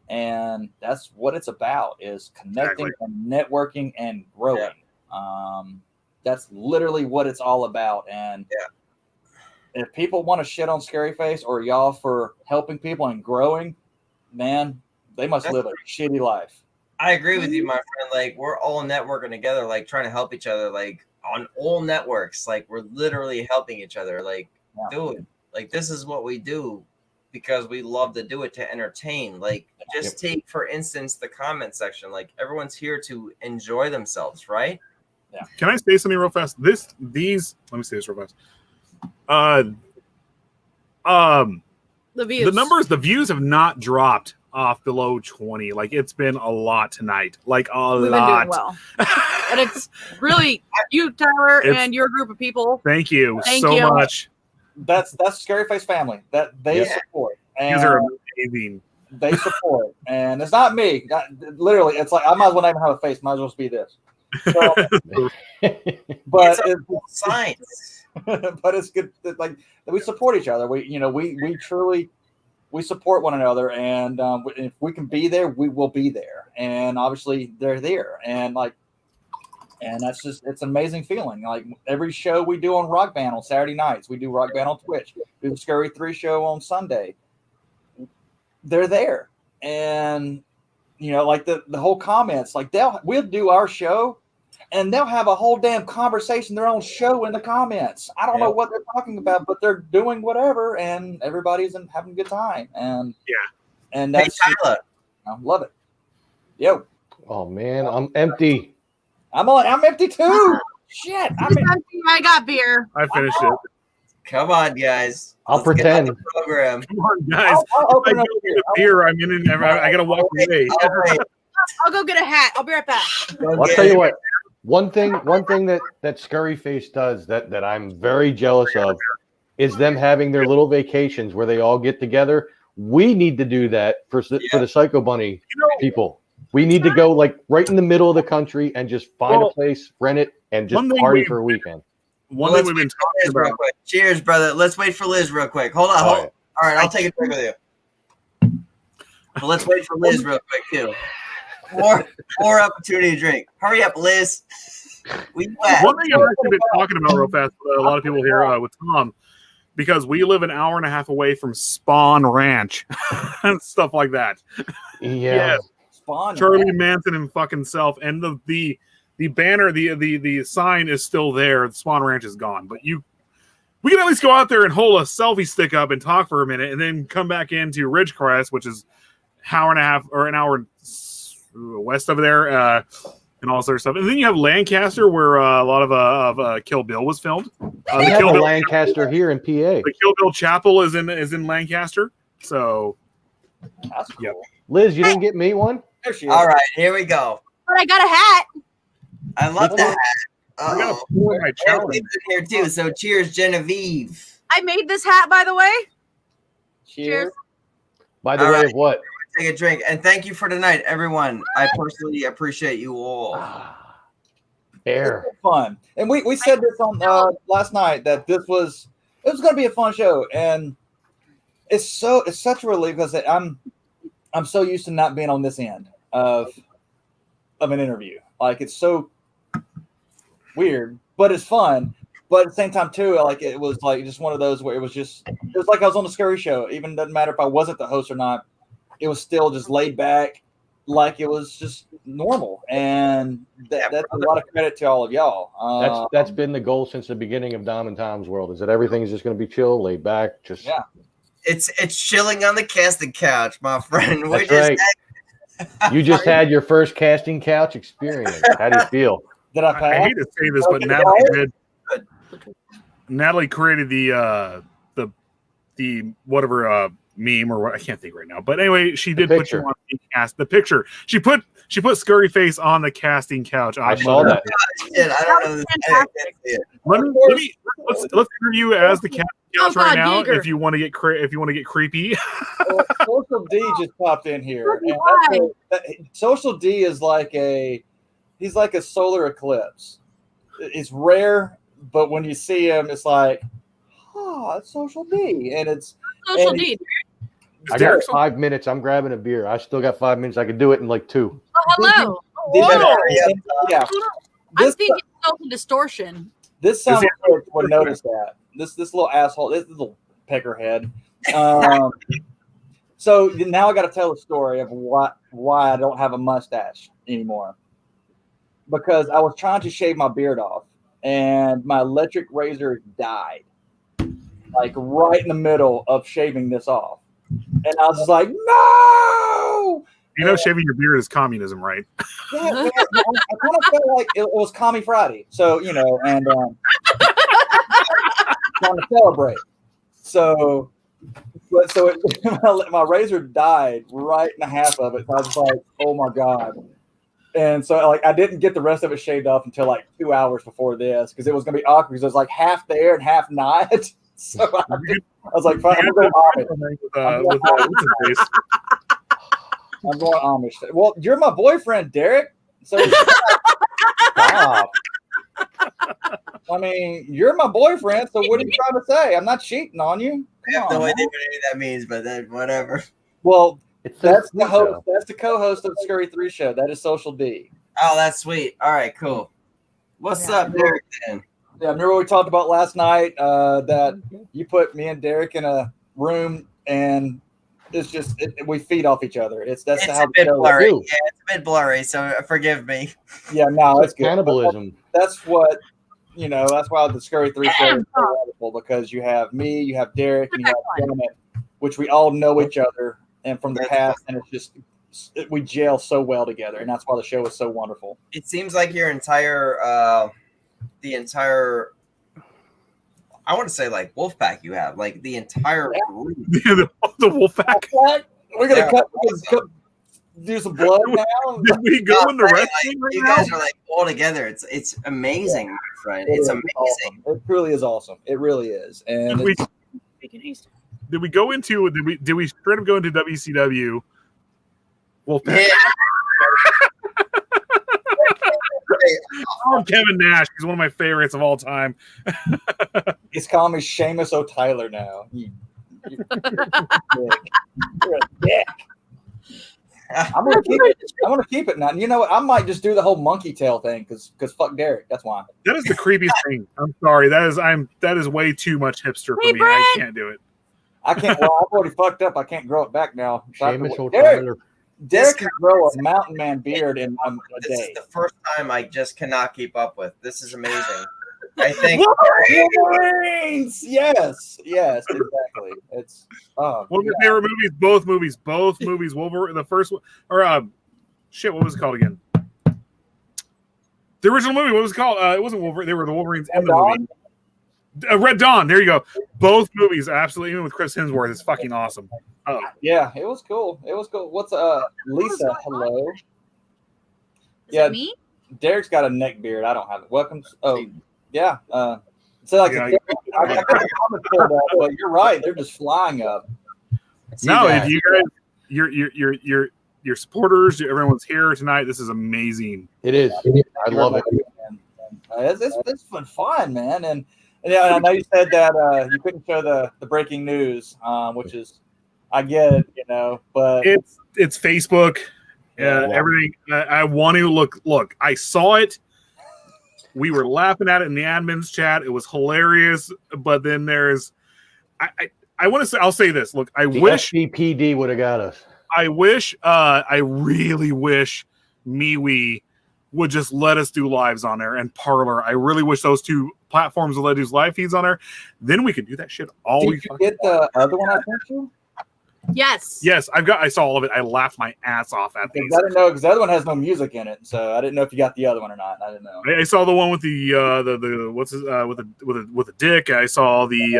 And that's what it's about, is connecting and networking and growing. Yeah. That's literally what it's all about. And if people want to shit on Scurryface or y'all for helping people and growing, man, they must live a shitty life. I agree with you, my friend. Like, we're all networking together, like trying to help each other, like on all networks. Like, we're literally helping each other. Like, dude, like, this is what we do because we love to do it to entertain. Like, just take, for instance, the comment section. Like, everyone's here to enjoy themselves, right? Yeah. Can I say something real fast? Let me say this real fast. The views. The views have not dropped off below 20. Like it's been a lot tonight. Like a We've lot. been doing well. And it's really you, Tyler, and your group of people. Thank you Thank so you. much. That's Scurryface family that they support. You And guys are amazing. they support. And it's not me. Literally, it's like I might as well not even have a face. Might as well just be this. So, but it's science. but it's good that, like, that we support each other. We truly support one another, and if we can be there, we will be there. And obviously, they're there, and that's just, it's an amazing feeling. Like every show we do on Rock Band on Saturday nights, we do Rock Band on Twitch, we do the Scurry 3 show on Sunday. They're there, and like the whole comments, like we'll do our show, and they'll have a whole damn conversation, their own show in the comments. I don't know what they're talking about, but they're doing whatever, and everybody's having a good time. And and that's Tyler. I love it. Yo. Oh man, I'm empty. I'm empty too. Shit. I got beer. I finished it. Come on, guys. I'll Let's get on pretend. the program. Come on, guys. I'll I open up go here. get a beer. I'm in and I gotta walk away. I'll go get a hat. I'll be right back. I'll tell you what. One thing that Scurryface does that I'm very jealous of is them having their little vacations where they all get together. We need to do that for the Psycho Bunny people. We need to go like right in the middle of the country and just find a place, rent it, and just party for a weekend. One thing we've been talking about. Real quick. Cheers, brother. Let's wait for Liz real quick. Hold on. All right, I'll take a drink with you. But let's wait for Liz real quick too. More opportunity to drink. Hurry up, Liz. One thing I've actually been talking about real fast with a lot of people here with Tom, because we live an hour and a half away from Spawn Ranch and stuff like that. Yeah. Yes. Spawn Charlie Ranch. Manson and fucking self, and the banner, the sign is still there. The Spawn Ranch is gone, but we can at least go out there and hold a selfie stick up and talk for a minute, and then come back into Ridgecrest, which is an hour west of there, and all sort of stuff. And then you have Lancaster, where a lot of Kill Bill was filmed. We have a Lancaster here in PA. The Kill Bill Chapel is in Lancaster. So, That's cool. Yep. Liz, you didn't get me one? There she is. All right, here we go. But I got a hat. I love that. I gotta pour my challenge. In here too. So cheers, Genevieve. I made this hat, by the way. Cheers. By the All way right. of what? Take a drink. And thank you for tonight, everyone. I personally appreciate you all. Air. It's fun. And we said this on last night that it was going to be a fun show, and it's such a relief because I'm so used to not being on this end of an interview. Like it's so weird, but it's fun. But at the same time too, like it was like just one of those where it was like I was on the Scurry show. Even doesn't matter if I wasn't the host or not. It was still just laid back, like it was just normal. And that's a lot of credit to all of y'all. That's been the goal since the beginning of Dom and Tom's world. Is that everything's just going to be chill, laid back, just It's chilling on the casting couch, my friend. That's right. You just had your first casting couch experience. How do you feel? Did I pass? I hate to say this, but Natalie created the whatever meme or what, I can't think right now. But anyway, she did put you on the picture. She put Scurryface on the casting couch. I saw that. I don't know. Let's interview as the casting couch right now. Giger. If you want to get creepy. Social D just popped in here. And Social D is he's like a solar eclipse. It's rare, but when you see him, it's like, it's Social D, and it's Social D. I got 5 minutes. I'm grabbing a beer. I still got 5 minutes. I could do it in like 2. Oh, hello. Yeah. I'm thinking social distortion. This sound would notice that. This little asshole, this little peckerhead. So now I got to tell the story of why I don't have a mustache anymore. Because I was trying to shave my beard off, and my electric razor died, like right in the middle of shaving this off. And I was just like, no! You know, shaving your beard is communism, right? Yeah, I kind of felt like it was Commie Friday. So, and trying to celebrate. So But so my razor died right in the half of it. So I was like, oh my God. And so like I didn't get the rest of it shaved off until like 2 hours before this because it was gonna be awkward because it was like half there and half not. So I was like, fine, I'm going Amish. I'm going Amish. Well, you're my boyfriend, Derek. So stop. I mean, you're my boyfriend, so what are you trying to say? I'm not cheating on you. I have no idea what any of that means, but then whatever. Well, that's the host. That's the co-host of the Scurry 3 show. That is Social D. Oh, that's sweet. All right, cool. What's up, Derek? Then? Yeah, remember we talked about last night that you put me and Derek in a room and it's just we feed off each other. It's how a bit blurry. Yeah, it's a bit blurry. So forgive me. Yeah, no, it's good. Cannibalism. That's what that's why the Scurry 3 show is so wonderful because you have me, you have Derek, and you have Janet, which we all know each other and from the past, and it's just we gel so well together, and that's why the show is so wonderful. It seems like your entire I want to say like wolf pack you have, like the entire group. the wolf pack. We're gonna do some blood now. Did we go in the wrestling right you guys now? Are like all together. It's amazing, my friend. It's amazing. Awesome. It truly is awesome. It really is. And did we go into did we straight up go into WCW? Wolf pack. Yeah. Kevin Nash. He's one of my favorites of all time. He's calling me Seamus O'Tyler now. You're a dick. I'm gonna keep it now. And you know what? I might just do the whole monkey tail thing because fuck Derek. That's why. That is the creepiest thing. I'm sorry. That is way too much hipster for me. Brent. I can't do it. I can't. Well, I've already fucked up. I can't grow it back now. Derek can grow a mountain man beard in a this day. This is the first time I just cannot keep up with. This is amazing. I think Wolverines! Yes, exactly. It's one of my favorite movies. Both movies. Wolverine, the first one, or shit, what was it called again? The original movie. What was it called? It wasn't Wolverine. They were the Wolverines in the movie. Red Dawn. There you go. Both movies, absolutely. Even with Chris Hemsworth, is fucking awesome. Yeah, it was cool. What's Lisa? Hello. Is it me? Derek's got a neck beard. I don't have it. Welcome. Oh, yeah. So like, I got a comment for that, but you're right. They're just flying up. No, if you guys, your supporters, everyone's here tonight. This is amazing. It is. I love it. It's been fun, man. And I know you said that you couldn't show the breaking news, which is, I get it, but it's Facebook. Everything. I want to look. I saw it. We were laughing at it in the admins chat. It was hilarious. But then there's, I want to say, I'll say this. Look, I wish FBPD would have got us. I really wish MeWe would just let us do lives on there and Parler. I really wish those two platforms would let us do live feeds on there. Then we could do that shit all week. Did you get the other one I sent you? Yes. I saw all of it. I laughed my ass off at these. I didn't know because the other one has no music in it, so I didn't know if you got the other one or not. I didn't know. I saw the one with the with a dick. I saw the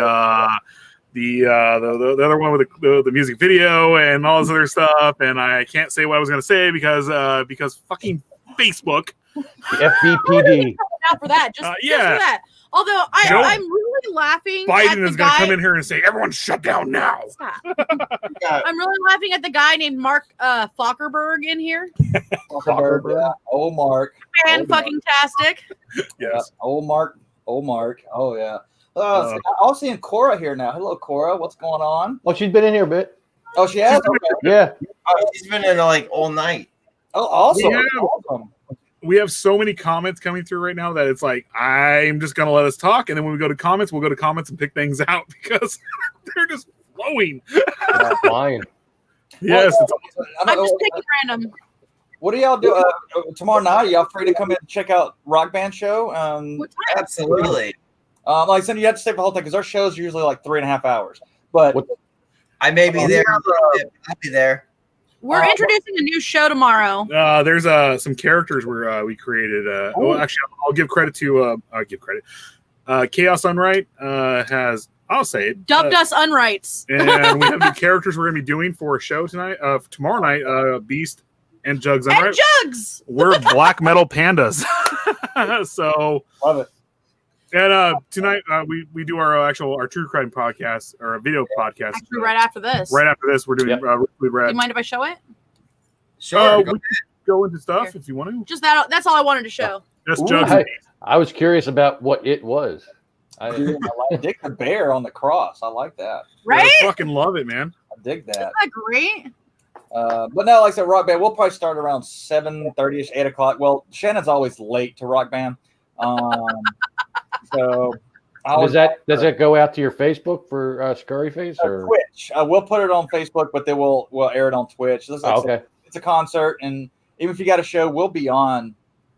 other one with the music video and all this other stuff. And I can't say what I was gonna say because fucking Facebook. The FBPD. Out for that, just for that. Although I'm really laughing. Biden is going to come in here and say, "Everyone, shut down now." I'm really laughing at the guy named Mark Falkerberg in here. Yeah. Oh, Mark. Fan fucking tastic. Yes. Old Mark. Oh yeah. I'm seeing Cora here now. Hello, Cora. What's going on? Oh, she's been in here a bit. Oh, she has. Okay. Yeah. Oh, she's been in like all night. Oh, awesome. Yeah. Awesome. We have so many comments coming through right now that it's like, I'm just going to let us talk. And then when we go to comments, we'll go to comments and pick things out because they're just flowing. Flying. Yes. I'm just picking random. What do y'all do tomorrow night? Are y'all free to come in and check out Rock Band show? What time? Absolutely. Like I said, you have to stay for the whole thing because our show's usually like 3.5 hours. But I may be there. I'll be there. We're introducing a new show tomorrow. There's some characters we created. Well, actually, I'll give credit to Chaos Unright has I'll say it. Dubbed us unrights. And we have new characters we're going to be doing for a show tonight. Tomorrow night, Beast and Jugs. And Jugs! We're black metal pandas. So Love it. And tonight we do our true crime podcast or a video podcast. Actually, right after this. Right after this, we're doing. Do you mind if I show it? Sure. We can go into stuff if you want to. Just that. That's all I wanted to show. Just Jugs. I was curious about what it was. I like Dick the Bear on the cross. I like that. Right? I fucking love it, man. I dig that. Isn't that great? But no, like I said, Rock Band, we'll probably start around 7:30ish, 8 o'clock. Well, Shannon's always late to Rock Band. So does that go out to your Facebook for Scurryface or Twitch? We'll put it on Facebook, but then we'll air it on Twitch. Okay. It's a concert, and even if you got a show, we'll be on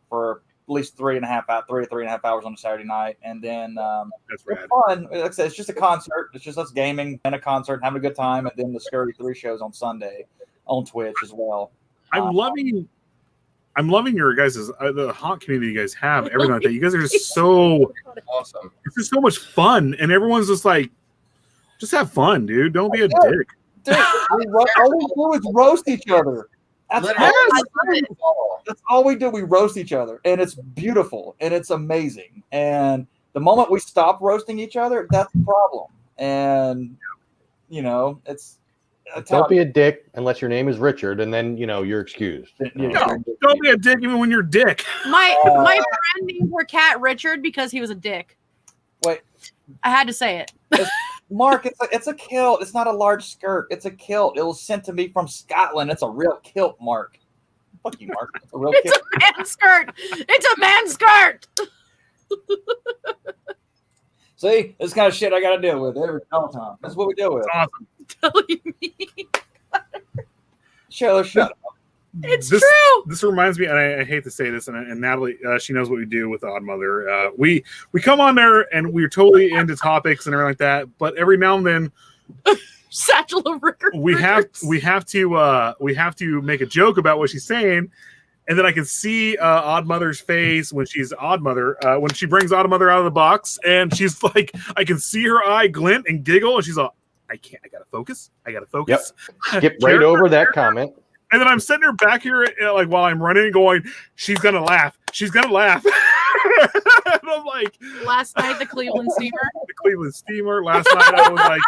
for at least 3.5 hours on a Saturday night, and then that's rad. Fun. Like I said, it's just a concert. It's just us gaming and a concert, and having a good time, and then the Scurry 3 shows on Sunday on Twitch as well. I'm loving your guys' the haunt community you guys have, everything like that. You guys are just so awesome. It's just so much fun, and everyone's just like, just have fun, dude. Don't be a dick. Dude, all we do is roast each other. That's all we do. We roast each other, and it's beautiful, and it's amazing. And the moment we stop roasting each other, that's the problem. And it's don't be a dick unless your name is Richard, and then you're excused. No, don't be a dick even when you're a dick. My friend named her cat Richard because he was a dick. Wait, I had to say it. Mark, it's a kilt. It's not a large skirt. It's a kilt. It was sent to me from Scotland. It's a real kilt, Mark. Fuck you, Mark. It's a real kilt. It's a man skirt. It's a man skirt. See, this kind of shit I got to deal with every time. That's what we deal with. It's awesome. Telling me. Shut up. It's true. This reminds me, and I hate to say this, and Natalie, she knows what we do with Odd Mother. We come on there, and we're totally into topics and everything like that. But every now and then, Satchel of Rickard. we have to make a joke about what she's saying, and then I can see Odd Mother's face when she's Odd Mother, when she brings Odd Mother out of the box, and she's like, I can see her eye glint and giggle, and she's like, I gotta focus. Yep. Skip right over that comment. And then I'm sitting her back here, like while I'm running, going, "She's gonna laugh. She's gonna laugh." And I'm like, last night the Cleveland Steamer. The Cleveland Steamer. Last night I was like,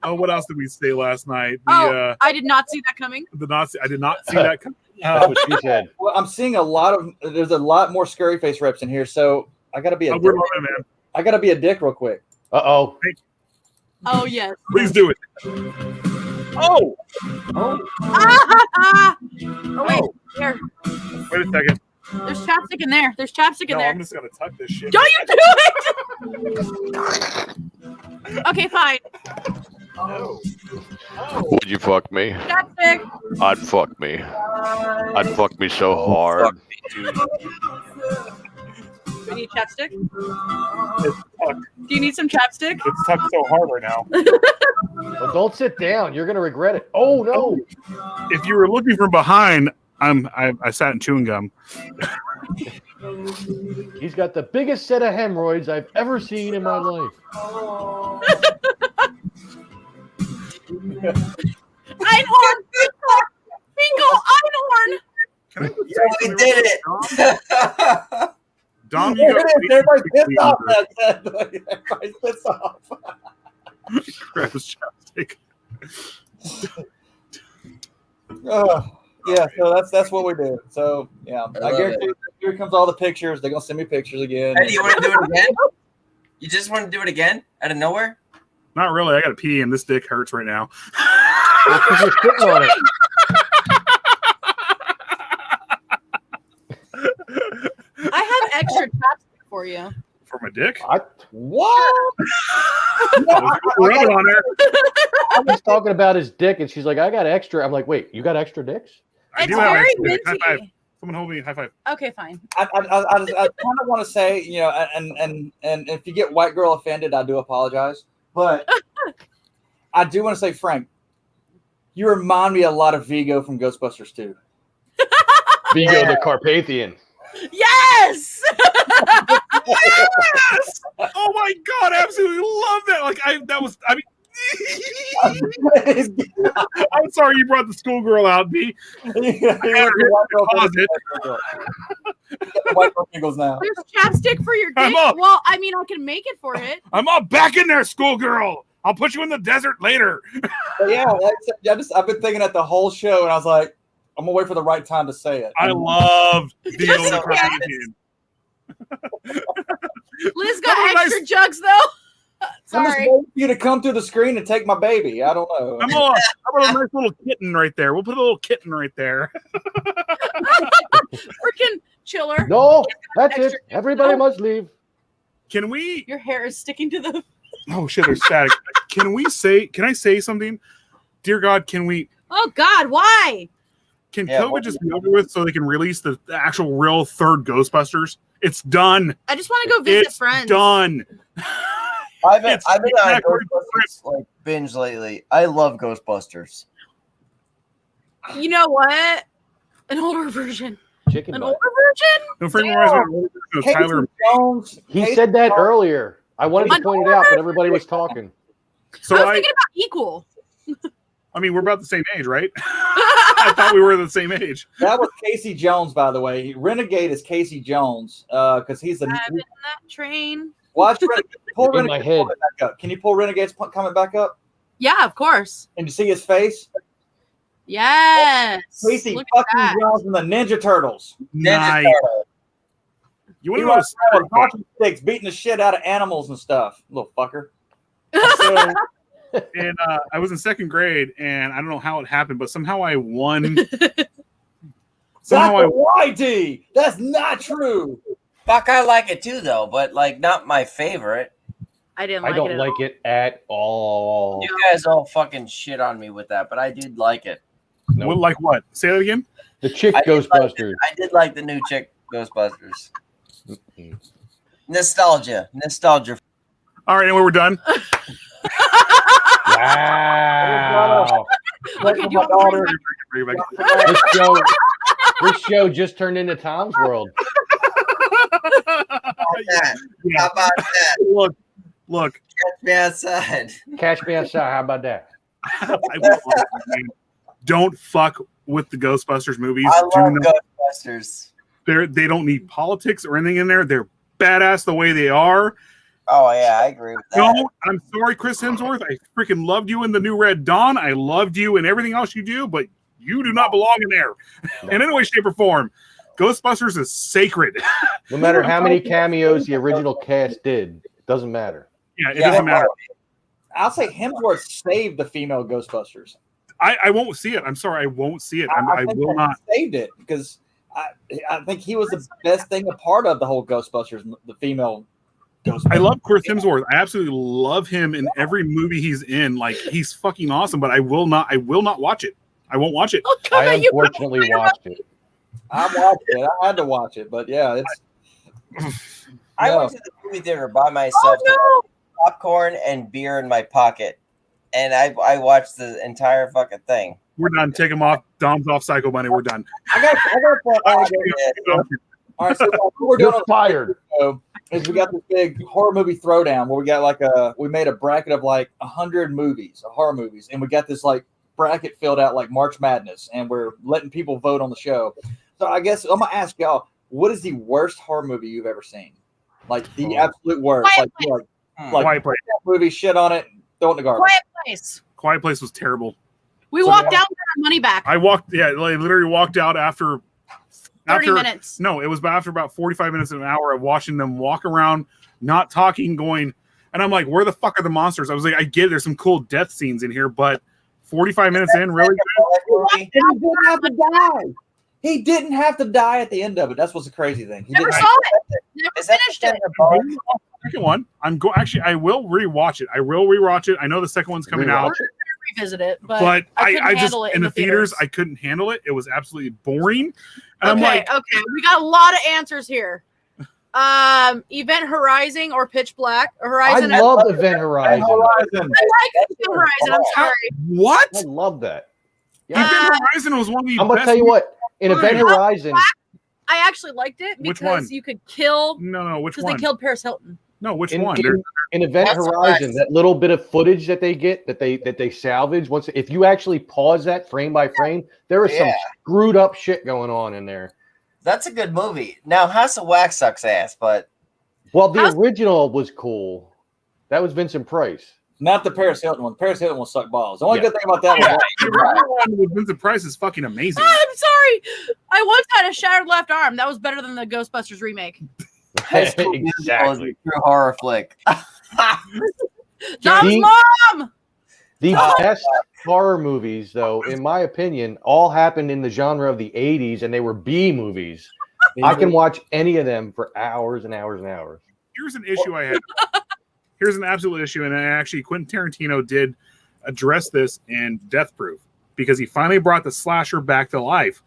"Oh, what else did we say last night?" I did not see that coming. I did not see that coming. That's what she said. Well, I'm seeing there's a lot more Scurryface reps in here, so I gotta be a dick. We're loving it, man. I gotta be a dick real quick. Uh-oh. Oh yes. Please do it. Oh wait, here. Wait a second. There's chapstick in there. There's chapstick in there. I'm just gonna tuck this shit. Don't you do it! Okay, fine. No. Would you fuck me? Chapstick. I'd fuck me. I'd fuck me so hard. We need chapstick. It's tucked. Do you need some chapstick? It's tucked so hard right now. Well, don't sit down. You're gonna regret it. Oh no! If you were looking from behind, I sat in chewing gum. He's got the biggest set of hemorrhoids I've ever seen in my life. Einhorn! Bingo! Einhorn! Can I put We did it. Dom, you got Everybody's pissed off. Everybody's pissed off. grab his chopstick. Yeah, so that's what we do. So yeah, I guarantee you, here comes all the pictures. They're gonna send me pictures again. Hey, do you want to do it again? You just want to do it again out of nowhere? Not really. I got to pee, and this dick hurts right now. Well, 'cause you're sitting on it. I have extra chapstick for you. For my dick? What? Rub it on there. I was talking about his dick, and she's like, "I got extra." I'm like, "Wait, you got extra dicks?" I It's do have very extra dick. High minty. five. Someone hold me. High five. Okay, fine. I kind of want to say, and if you get white girl offended, I do apologize. But I do want to say, Frank, you remind me a lot of Vigo from Ghostbusters 2. Vigo the Carpathian. Yes! Yes! Oh my god, I absolutely love that. Like I mean I'm sorry you brought the schoolgirl out, B. White girl giggles now. There's chapstick for your I'm dick. up. Well, I mean, I can make it for it. I'm all back in there, schoolgirl. I'll put you in the desert later. But yeah, I've been thinking that the whole show, and I was like, I'm gonna wait for the right time to say it. I loved the Just older in case. cartoon. Liz got That was extra nice. jugs though. I'm just Sorry. waiting for you to come through the screen and take my baby. I don't know. I'm all, how about a nice little kitten right there? We'll put a little kitten right there. Freaking chiller. No, that's it. Extra- Everybody must leave. Can we? Your hair is sticking to the. Oh shit! There's static. Can I say something? Dear God, can we? Oh God, why? Can Yeah, COVID what- just be over with so they can release the actual real third Ghostbusters? It's done. I just want to go visit It's friends. done. I've been It's on a exactly Ghostbusters like binge lately. I love Ghostbusters. You know what? An older version. Chicken An butt. older version? No freaking reminds me of Tyler. Jones. He Casey said that Jones. earlier. I wanted to point it out, but everybody was talking. So I was I thinking about equal. mean, we're about the same age, right? I thought we were the same age. That was Casey Jones, by the way. Renegade is Casey Jones because he's the. I've been in that train. Watch Renegade. Pull In my Renegade's head. comment back up. Can you pull Renegade's comment back up? Yeah, of course. And you see his face? Yes. Casey Look at fucking that. Jones from the Ninja Turtles. Nice. You want He to know? was throwing hockey sticks, beating the shit out of animals and stuff. Little fucker. So, and I was in second grade, and I don't know how it happened, but somehow I won. Somehow That's a YD. That's not true. Fuck, I like it too, though, but like not my favorite. I didn't I like don't it. like it at all. You guys all fucking shit on me with that, but I did like it. No. What, like what? Say that again. The chick I did Ghostbusters. I did like the new chick Ghostbusters. Nostalgia. All right, anyway, we're done. Wow. Look at my you. daughter. This show just turned into Tom's World. Yeah. How about that? Look. Catch me outside. Catch me outside. How about that? Don't fuck with the Ghostbusters movies. I Do love not- Ghostbusters. they don't need politics or anything in there. They're badass the way they are. Oh yeah, I agree with that. No, I'm sorry, Chris Hemsworth. I freaking loved you in the new Red Dawn. I loved you in everything else you do, but you do not belong in there in any way, shape, or form. Ghostbusters is sacred. No matter how many cameos the original cast did, it doesn't matter. Yeah, it doesn't matter. I'll say Hemsworth saved the female Ghostbusters. I won't see it. I'm sorry, I won't see it. I think will that not. he saved it because I think he was the best thing a part of the whole Ghostbusters, the female Ghostbusters. I love Chris Hemsworth. I absolutely love him in every movie he's in. Like he's fucking awesome. But I will not watch it. I won't watch it. Oh, come I on, you unfortunately watched it. I watched it. I had to watch it, but yeah, it's. I went to the movie theater by myself, with popcorn and beer in my pocket, and I watched the entire fucking thing. We're done. Take him off. Dom's off. Psycho Bunny. We're done. I got all right, so what we're doing You're fired. on the show is we got this big horror movie throwdown where we got we made a bracket of like 100 movies, horror movies, and we got this like bracket filled out like March Madness, and we're letting people vote on the show. So I guess I'm gonna ask y'all, what is the worst horror movie you've ever seen? Like the absolute worst. Quiet Like Quiet Place. that movie, shit on it, throw it in the garbage. Quiet Place. Quiet Place was terrible. We So walked now- out and got our money back. I literally walked out after 30 minutes. No, it was after about 45 minutes to an hour of watching them walk around, not talking, going, and I'm like, where the fuck are the monsters? I was like, I get it, there's some cool death scenes in here, but 45 minutes in, really? He didn't have to die. He didn't have to die at the end of it. That's what's the crazy thing. He Never didn't saw it. Never Is that finished it. Second one, actually, I will rewatch it. I will rewatch it. I know the second one's coming out, Rewatch it. Revisit it, but but I couldn't I just handle it in the theaters I couldn't handle it. It was absolutely boring. And I'm like, okay, we got a lot of answers here. Event Horizon or Pitch Black. Horizon. I love Event Horizon. I like Event Horizon. I'm sorry. what? I love that. Yeah. Event Horizon was one of the I'm gonna best tell you what. In movies. Event Horizon, I actually liked it Which because one? you could kill. No, which Because one? they killed Paris Hilton. No, which in, one? in Event That's Horizon, correct. that little bit of footage that they get that they salvage, once if you actually pause that frame by frame, there is some Yeah. screwed up shit going on in there. That's a good movie. Now, House of Wax sucks ass, but Well, the original was cool. That was Vincent Price. Not the Paris Hilton one. Paris Hilton will suck balls. The only Yeah. good thing about that was The original one with Vincent Price is fucking amazing. I'm sorry. I once had a shattered left arm. That was better than the Ghostbusters remake. High School Musical is a Exactly. true horror flick. Dom's mom. The best horror movies, though, in my opinion, all happened in the genre of the 80s, and they were B movies. I can watch any of them for hours and hours and hours. Here's an issue I have. Here's an absolute issue, and actually Quentin Tarantino did address this in Death Proof because he finally brought the slasher back to life.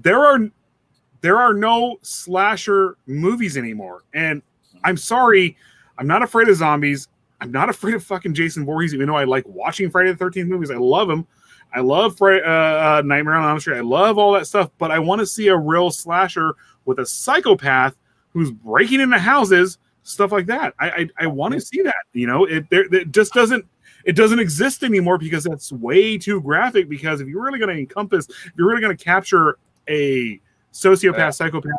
There are no slasher movies anymore, and I'm sorry, I'm not afraid of zombies. I'm not afraid of fucking Jason Voorhees, even though I like watching Friday the 13th movies. I love him. I love Nightmare on Elm Street. I love all that stuff, but I want to see a real slasher with a psychopath who's breaking into houses, stuff like that. I want to see that. You know, it just doesn't exist anymore because that's way too graphic. Because if you're really going to if you're really going to capture a sociopath, psychopath,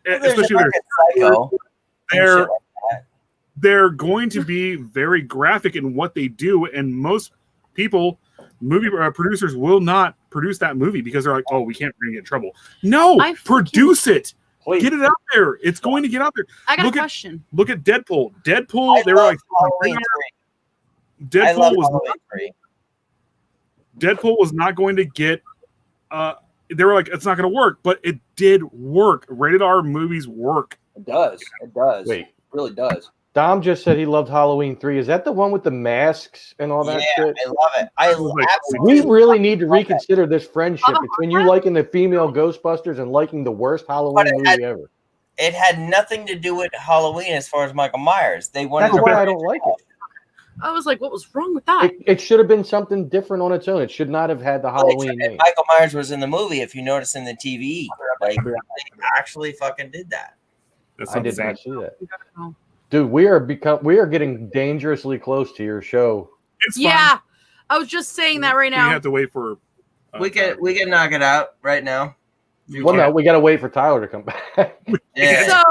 especially they're going to be very graphic in what they do, and most people, movie producers, will not produce that movie because they're like, oh, we can't bring it in trouble. No, produce it. Please. Get it out there. It's going to get out there. I got a question. Look at Deadpool. Deadpool, they were like, Deadpool was not going to get. They were like, it's not going to work, but it did work. Rated R movies work. It does. It does. Wait. It really does. Dom just said he loved Halloween 3. Is that the one with the masks and all that shit? I love it. I absolutely. We really need to reconsider this friendship between you liking the female Ghostbusters and liking the worst Halloween movie ever. It had nothing to do with Halloween as far as Michael Myers. They wanted. That's why I don't like it. I was like, what was wrong with that? It should have been something different on its own. It should not have had the Halloween name. Michael Myers was in the movie. If you notice in the TV, like they actually fucking did that. I did not see that. Dude, we are getting dangerously close to your show. It's yeah, fine. I was just saying that right We now. have to wait for. We can knock it out right now. Well, no, we got to wait for Tyler to come back. Yeah. So,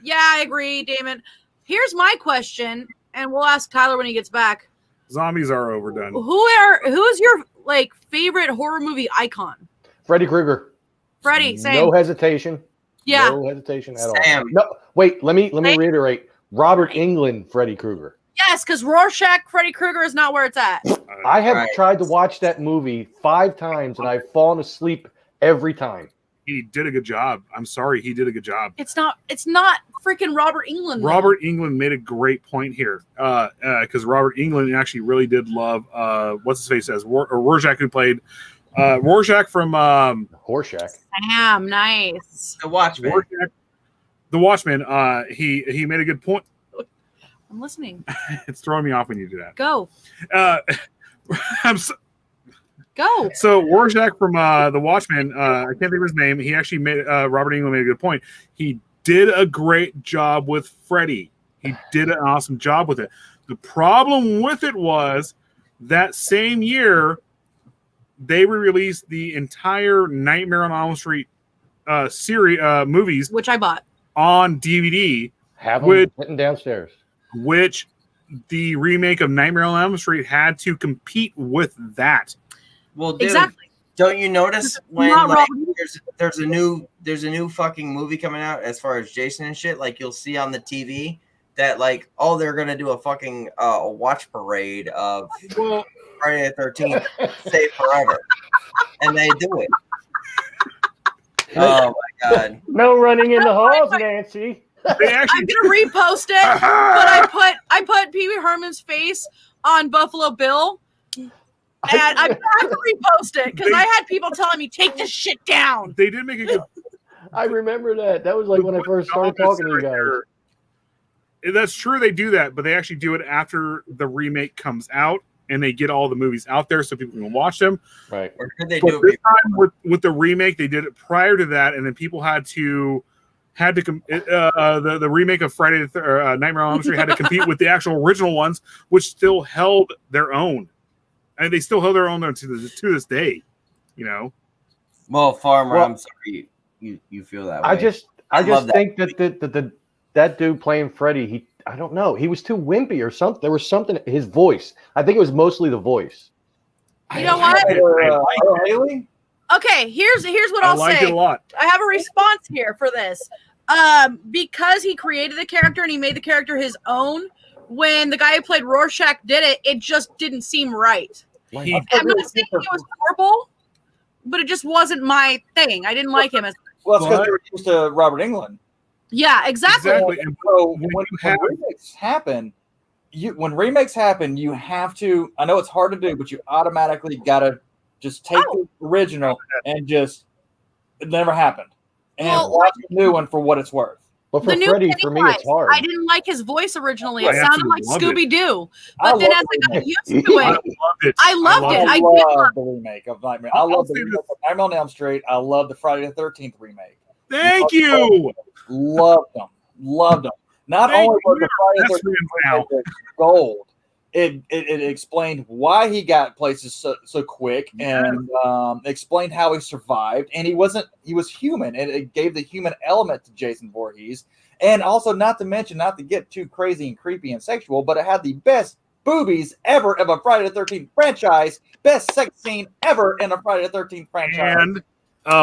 yeah, I agree, Damon. Here's my question, and we'll ask Tyler when he gets back. Zombies are overdone. Who's your like favorite horror movie icon? Freddy Krueger. Freddy, same. No hesitation. Yeah. No hesitation at Sam. all. No, wait. Let me reiterate. Robert Englund, Freddy Krueger. Yes, because Rorschach, Freddy Krueger is not where it's at. I have tried to watch that movie 5 times, and I've fallen asleep every time. He did a good job. I'm sorry, he did a good job. It's not freaking Robert Englund. though. Robert Englund made a great point here because Robert Englund actually really did love what's his face as Rorschach, who played Rorschach from Horseshack. Damn, nice. The Watchmen. Rorschach, the Watchmen. He made a good point. I'm listening. It's throwing me off when you do that. Go. Go. So Rorschach from The Watchmen, I can't think of his name. He actually made Robert Englund made a good point. He did a great job with Freddy. He did an awesome job with it. The problem with it was that same year they re-released the entire Nightmare on Elm Street series movies, Which I bought on DVD. Have them sitting downstairs. Which the remake of Nightmare on Elm Street had to compete with that. Well, dude, exactly. don't you notice when Not like, Robert. there's a new fucking movie coming out as far as Jason and shit? Like you'll see on the TV that like they're gonna do a fucking a watch parade of Friday the 13th, Save Forever, and they do it. Oh my god! No running in the halls, Nancy. They actually I'm gonna repost it, but I put Pee Wee Herman's face on Buffalo Bill, and I have to repost it because I had people telling me take this shit down. They did make a good. I remember that. That was like when I first started talking to you guys. That's true. They do that, but they actually do it after the remake comes out, and they get all the movies out there so people can watch them. Right. Or could they But do this it? time with the remake, they did it prior to that, and then people had to the remake of Nightmare on Elm Street had to compete with the actual original ones, which still held their own, and they still held their own to this day. You know. Well, Farmer, Well, I'm sorry you feel that way. I just love think that dude playing Freddy, I don't know, he was too wimpy or something. There was something, his voice. I think it was mostly the voice. You know what? Haley? Okay, here's what I'll like say. it a lot. I have a response here for this. Because he created the character and he made the character his own, when the guy who played Rorschach did it, it just didn't seem right. I'm not saying he was horrible, but it just wasn't my thing. I didn't like him as. Well, it's because they were used to Robert Englund. Yeah, exactly. And So when remakes happen, you have to. I know it's hard to do, but you automatically gotta just take the original and just it never happened, and watch the new one for what it's worth. But for Freddy, for me, it's hard. I didn't like his voice originally. It I sounded like absolutely Scooby Doo. But then as I got used to it, I loved it. I love the remake of Nightmare. I love the remake of Nightmare on Elm Street. I love the Friday the 13th remake. Thank you. Loved them. Not only was the Friday the 13th remake gold, it explained why he got places so quick, and explained how he survived, and he was human, and it gave the human element to Jason Voorhees. And also, not to get too crazy and creepy and sexual, but it had the best boobies ever of a Friday the 13th franchise, best sex scene ever in a Friday the 13th franchise. And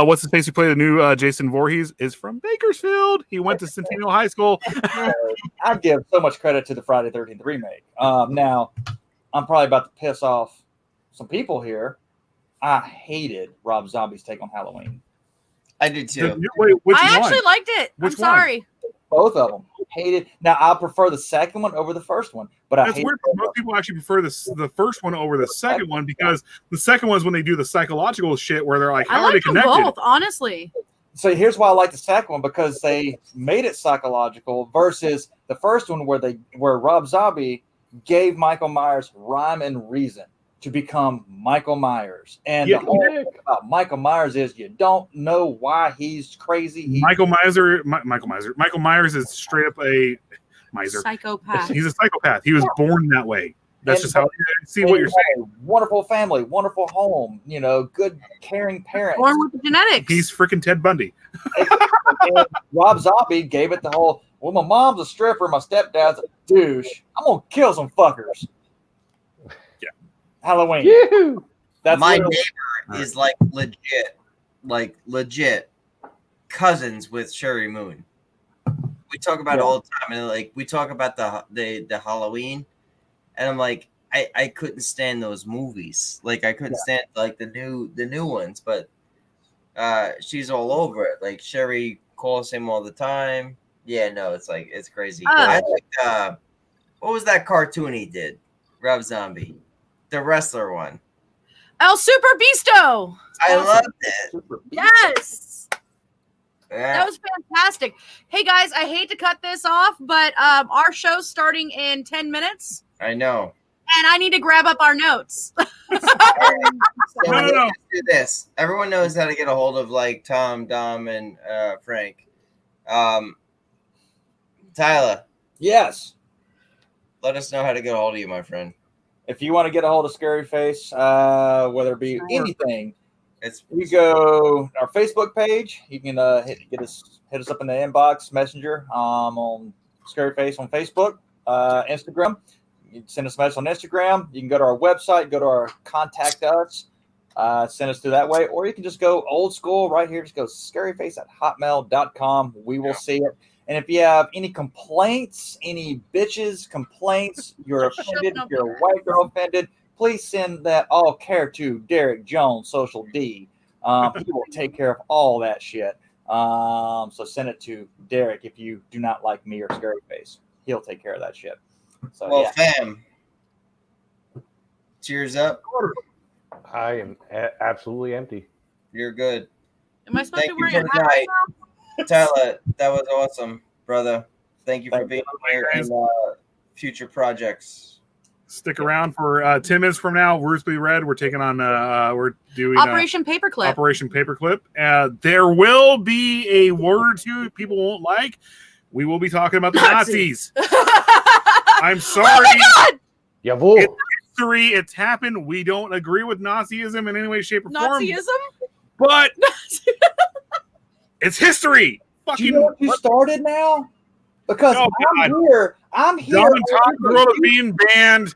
what's his face who played the new Jason Voorhees is from Bakersfield. He went to Centennial High School. I give so much credit to the Friday the 13th remake. Now, I'm probably about to piss off some people here. I hated Rob Zombie's take on Halloween. I did too. Wait, which I one? actually liked it. Which I'm sorry. Both of them. Hated. Now, I prefer the second one over the first one, but That's weird. Most people actually prefer the first one over the second one, because the second one is when they do the psychological shit where they're like, how are they them connected? both, honestly. So here's why I like the second one, because they made it psychological versus the first one where Rob Zombie gave Michael Myers rhyme and reason to become Michael Myers. And the whole thing about Michael Myers is you don't know why he's crazy. Michael Myers is straight up a miser. Psychopath. He's a psychopath. He was born that way. That's just how I see what you're saying. Wonderful family, wonderful home, good, caring parents. Born with the genetics. He's freaking Ted Bundy. And Rob Zombie gave it the whole, well, my mom's a stripper, my stepdad's a douche. I'm going to kill some fuckers. Yeah. Halloween. Yoo-hoo. That's my neighbor is like legit cousins with Sherry Moon. We talk about it all the time, and we talk about the Halloween, and I'm like, I couldn't stand those movies. I couldn't stand the new ones, but she's all over it. Like Sherry calls him all the time. Yeah, no, it's crazy. I like what was that cartoon he did? Rob Zombie, the wrestler one. El Super Beasto. I loved it. Yes. Yeah. That was fantastic. Hey guys, I hate to cut this off, but our show's starting in 10 minutes. I know. And I need to grab up our notes. Let's do this. Everyone knows how to get a hold of Tom, Dom, and Frank. Tyler. Yes. Let us know how to get a hold of you, my friend. If you want to get a hold of Scurryface, whether it be anything, we go our Facebook page. You can hit us up in the inbox messenger on Scurryface on Facebook, Instagram. You can send us a message on Instagram. You can go to our website, go to our contact us, send us to that way, or you can just go old school right here. Just go scurryface@hotmail.com. We will see it. And if you have any complaints, any bitches complaints, you're offended, you're a white girl offended, please send that all care to Derek Jones, Social D. He will take care of all that shit. So send it to Derek if you do not like me or Scurryface. He'll take care of that shit. So, fam, cheers up. I am absolutely empty. You're good. Am I supposed Thank to be you wearing for a hat right tonight. Tyler, that was awesome, brother. Thank you for being here and future projects. Stick around for 10 minutes from now. Ruthlessly Red. We're taking on. We're doing Operation Paperclip. Operation Paperclip. There will be a word or two people won't like. We will be talking about the Nazis. I'm sorry. Oh my God! Jawohl. It's history. It's happened. We don't agree with Nazism in any way, shape, or form. Nazism? But it's history. Do you know what you started now? Because I'm here. Dumb and Todd Girl is being banned.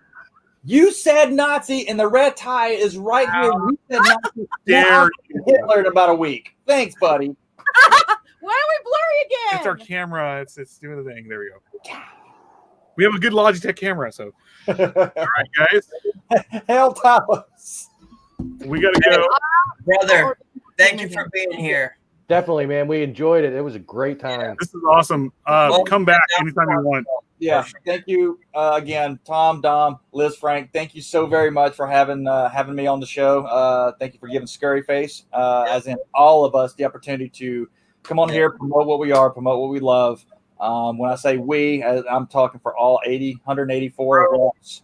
You said Nazi, and the red tie is right here. You said Nazi. Dare Hitler in about a week. Thanks, buddy. Why are we blurry again? It's our camera. It's doing the thing. There we go. We have a good Logitech camera, so all right, guys. Hell, Talos. We gotta go, brother. Thank you for being here. Definitely, man. We enjoyed it. It was a great time. This is awesome. Come back anytime you want. Yeah, thank you again, Tom, Dom, Liz, Frank. Thank you so very much for having me on the show. Thank you for giving Scurryface, as in all of us, the opportunity to come on here, promote what we are, promote what we love. When I say we, I'm talking for all 184 of us.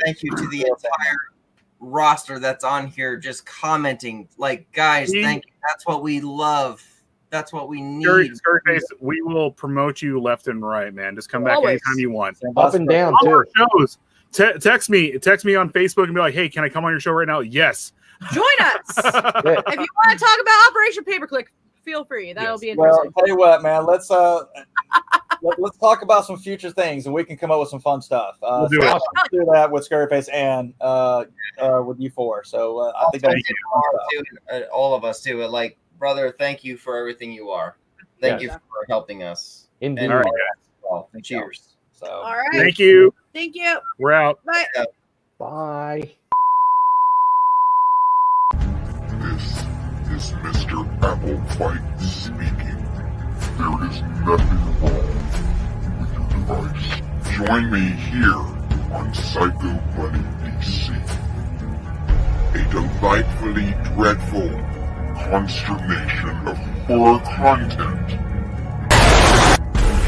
Thank you to the entire roster that's on here, just commenting. Like, guys, thank you. That's what we love. That's what we need. Scurryface, we will promote you left and right, man. Just come back anytime you want. Up and down too. Shows. Text me on Facebook and be like, "Hey, can I come on your show right now?" Yes. Join us. If you want to talk about Operation Paperclip, feel free. That'll be interesting. Well, tell you what, man. Let's let's talk about some future things, and we can come up with some fun stuff. We'll do it. I'll do that with Scurryface and with you four. So I think that's all of us too. Like, brother, thank you for everything you are. Thank you for helping us. Indeed. All right, well, cheers. So, all right. Thank you. Thank you. We're out. Bye. Bye. This is Mr. Applewhite speaking. There is nothing wrong with your device. Join me here on Psycho Bunny DC. A delightfully dreadful consternation of horror content.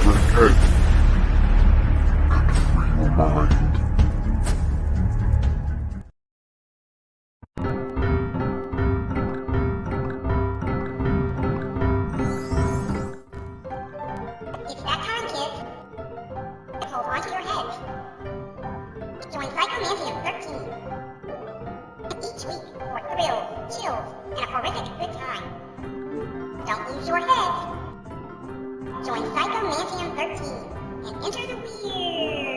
Drink egg and free your mind. It's that time, kids. Hold on to your heads. Join Psychomantium 13. Each week for thrills, chills, and a horrific good time. Don't lose your head. Join Psychomantium 13 and enter the weird.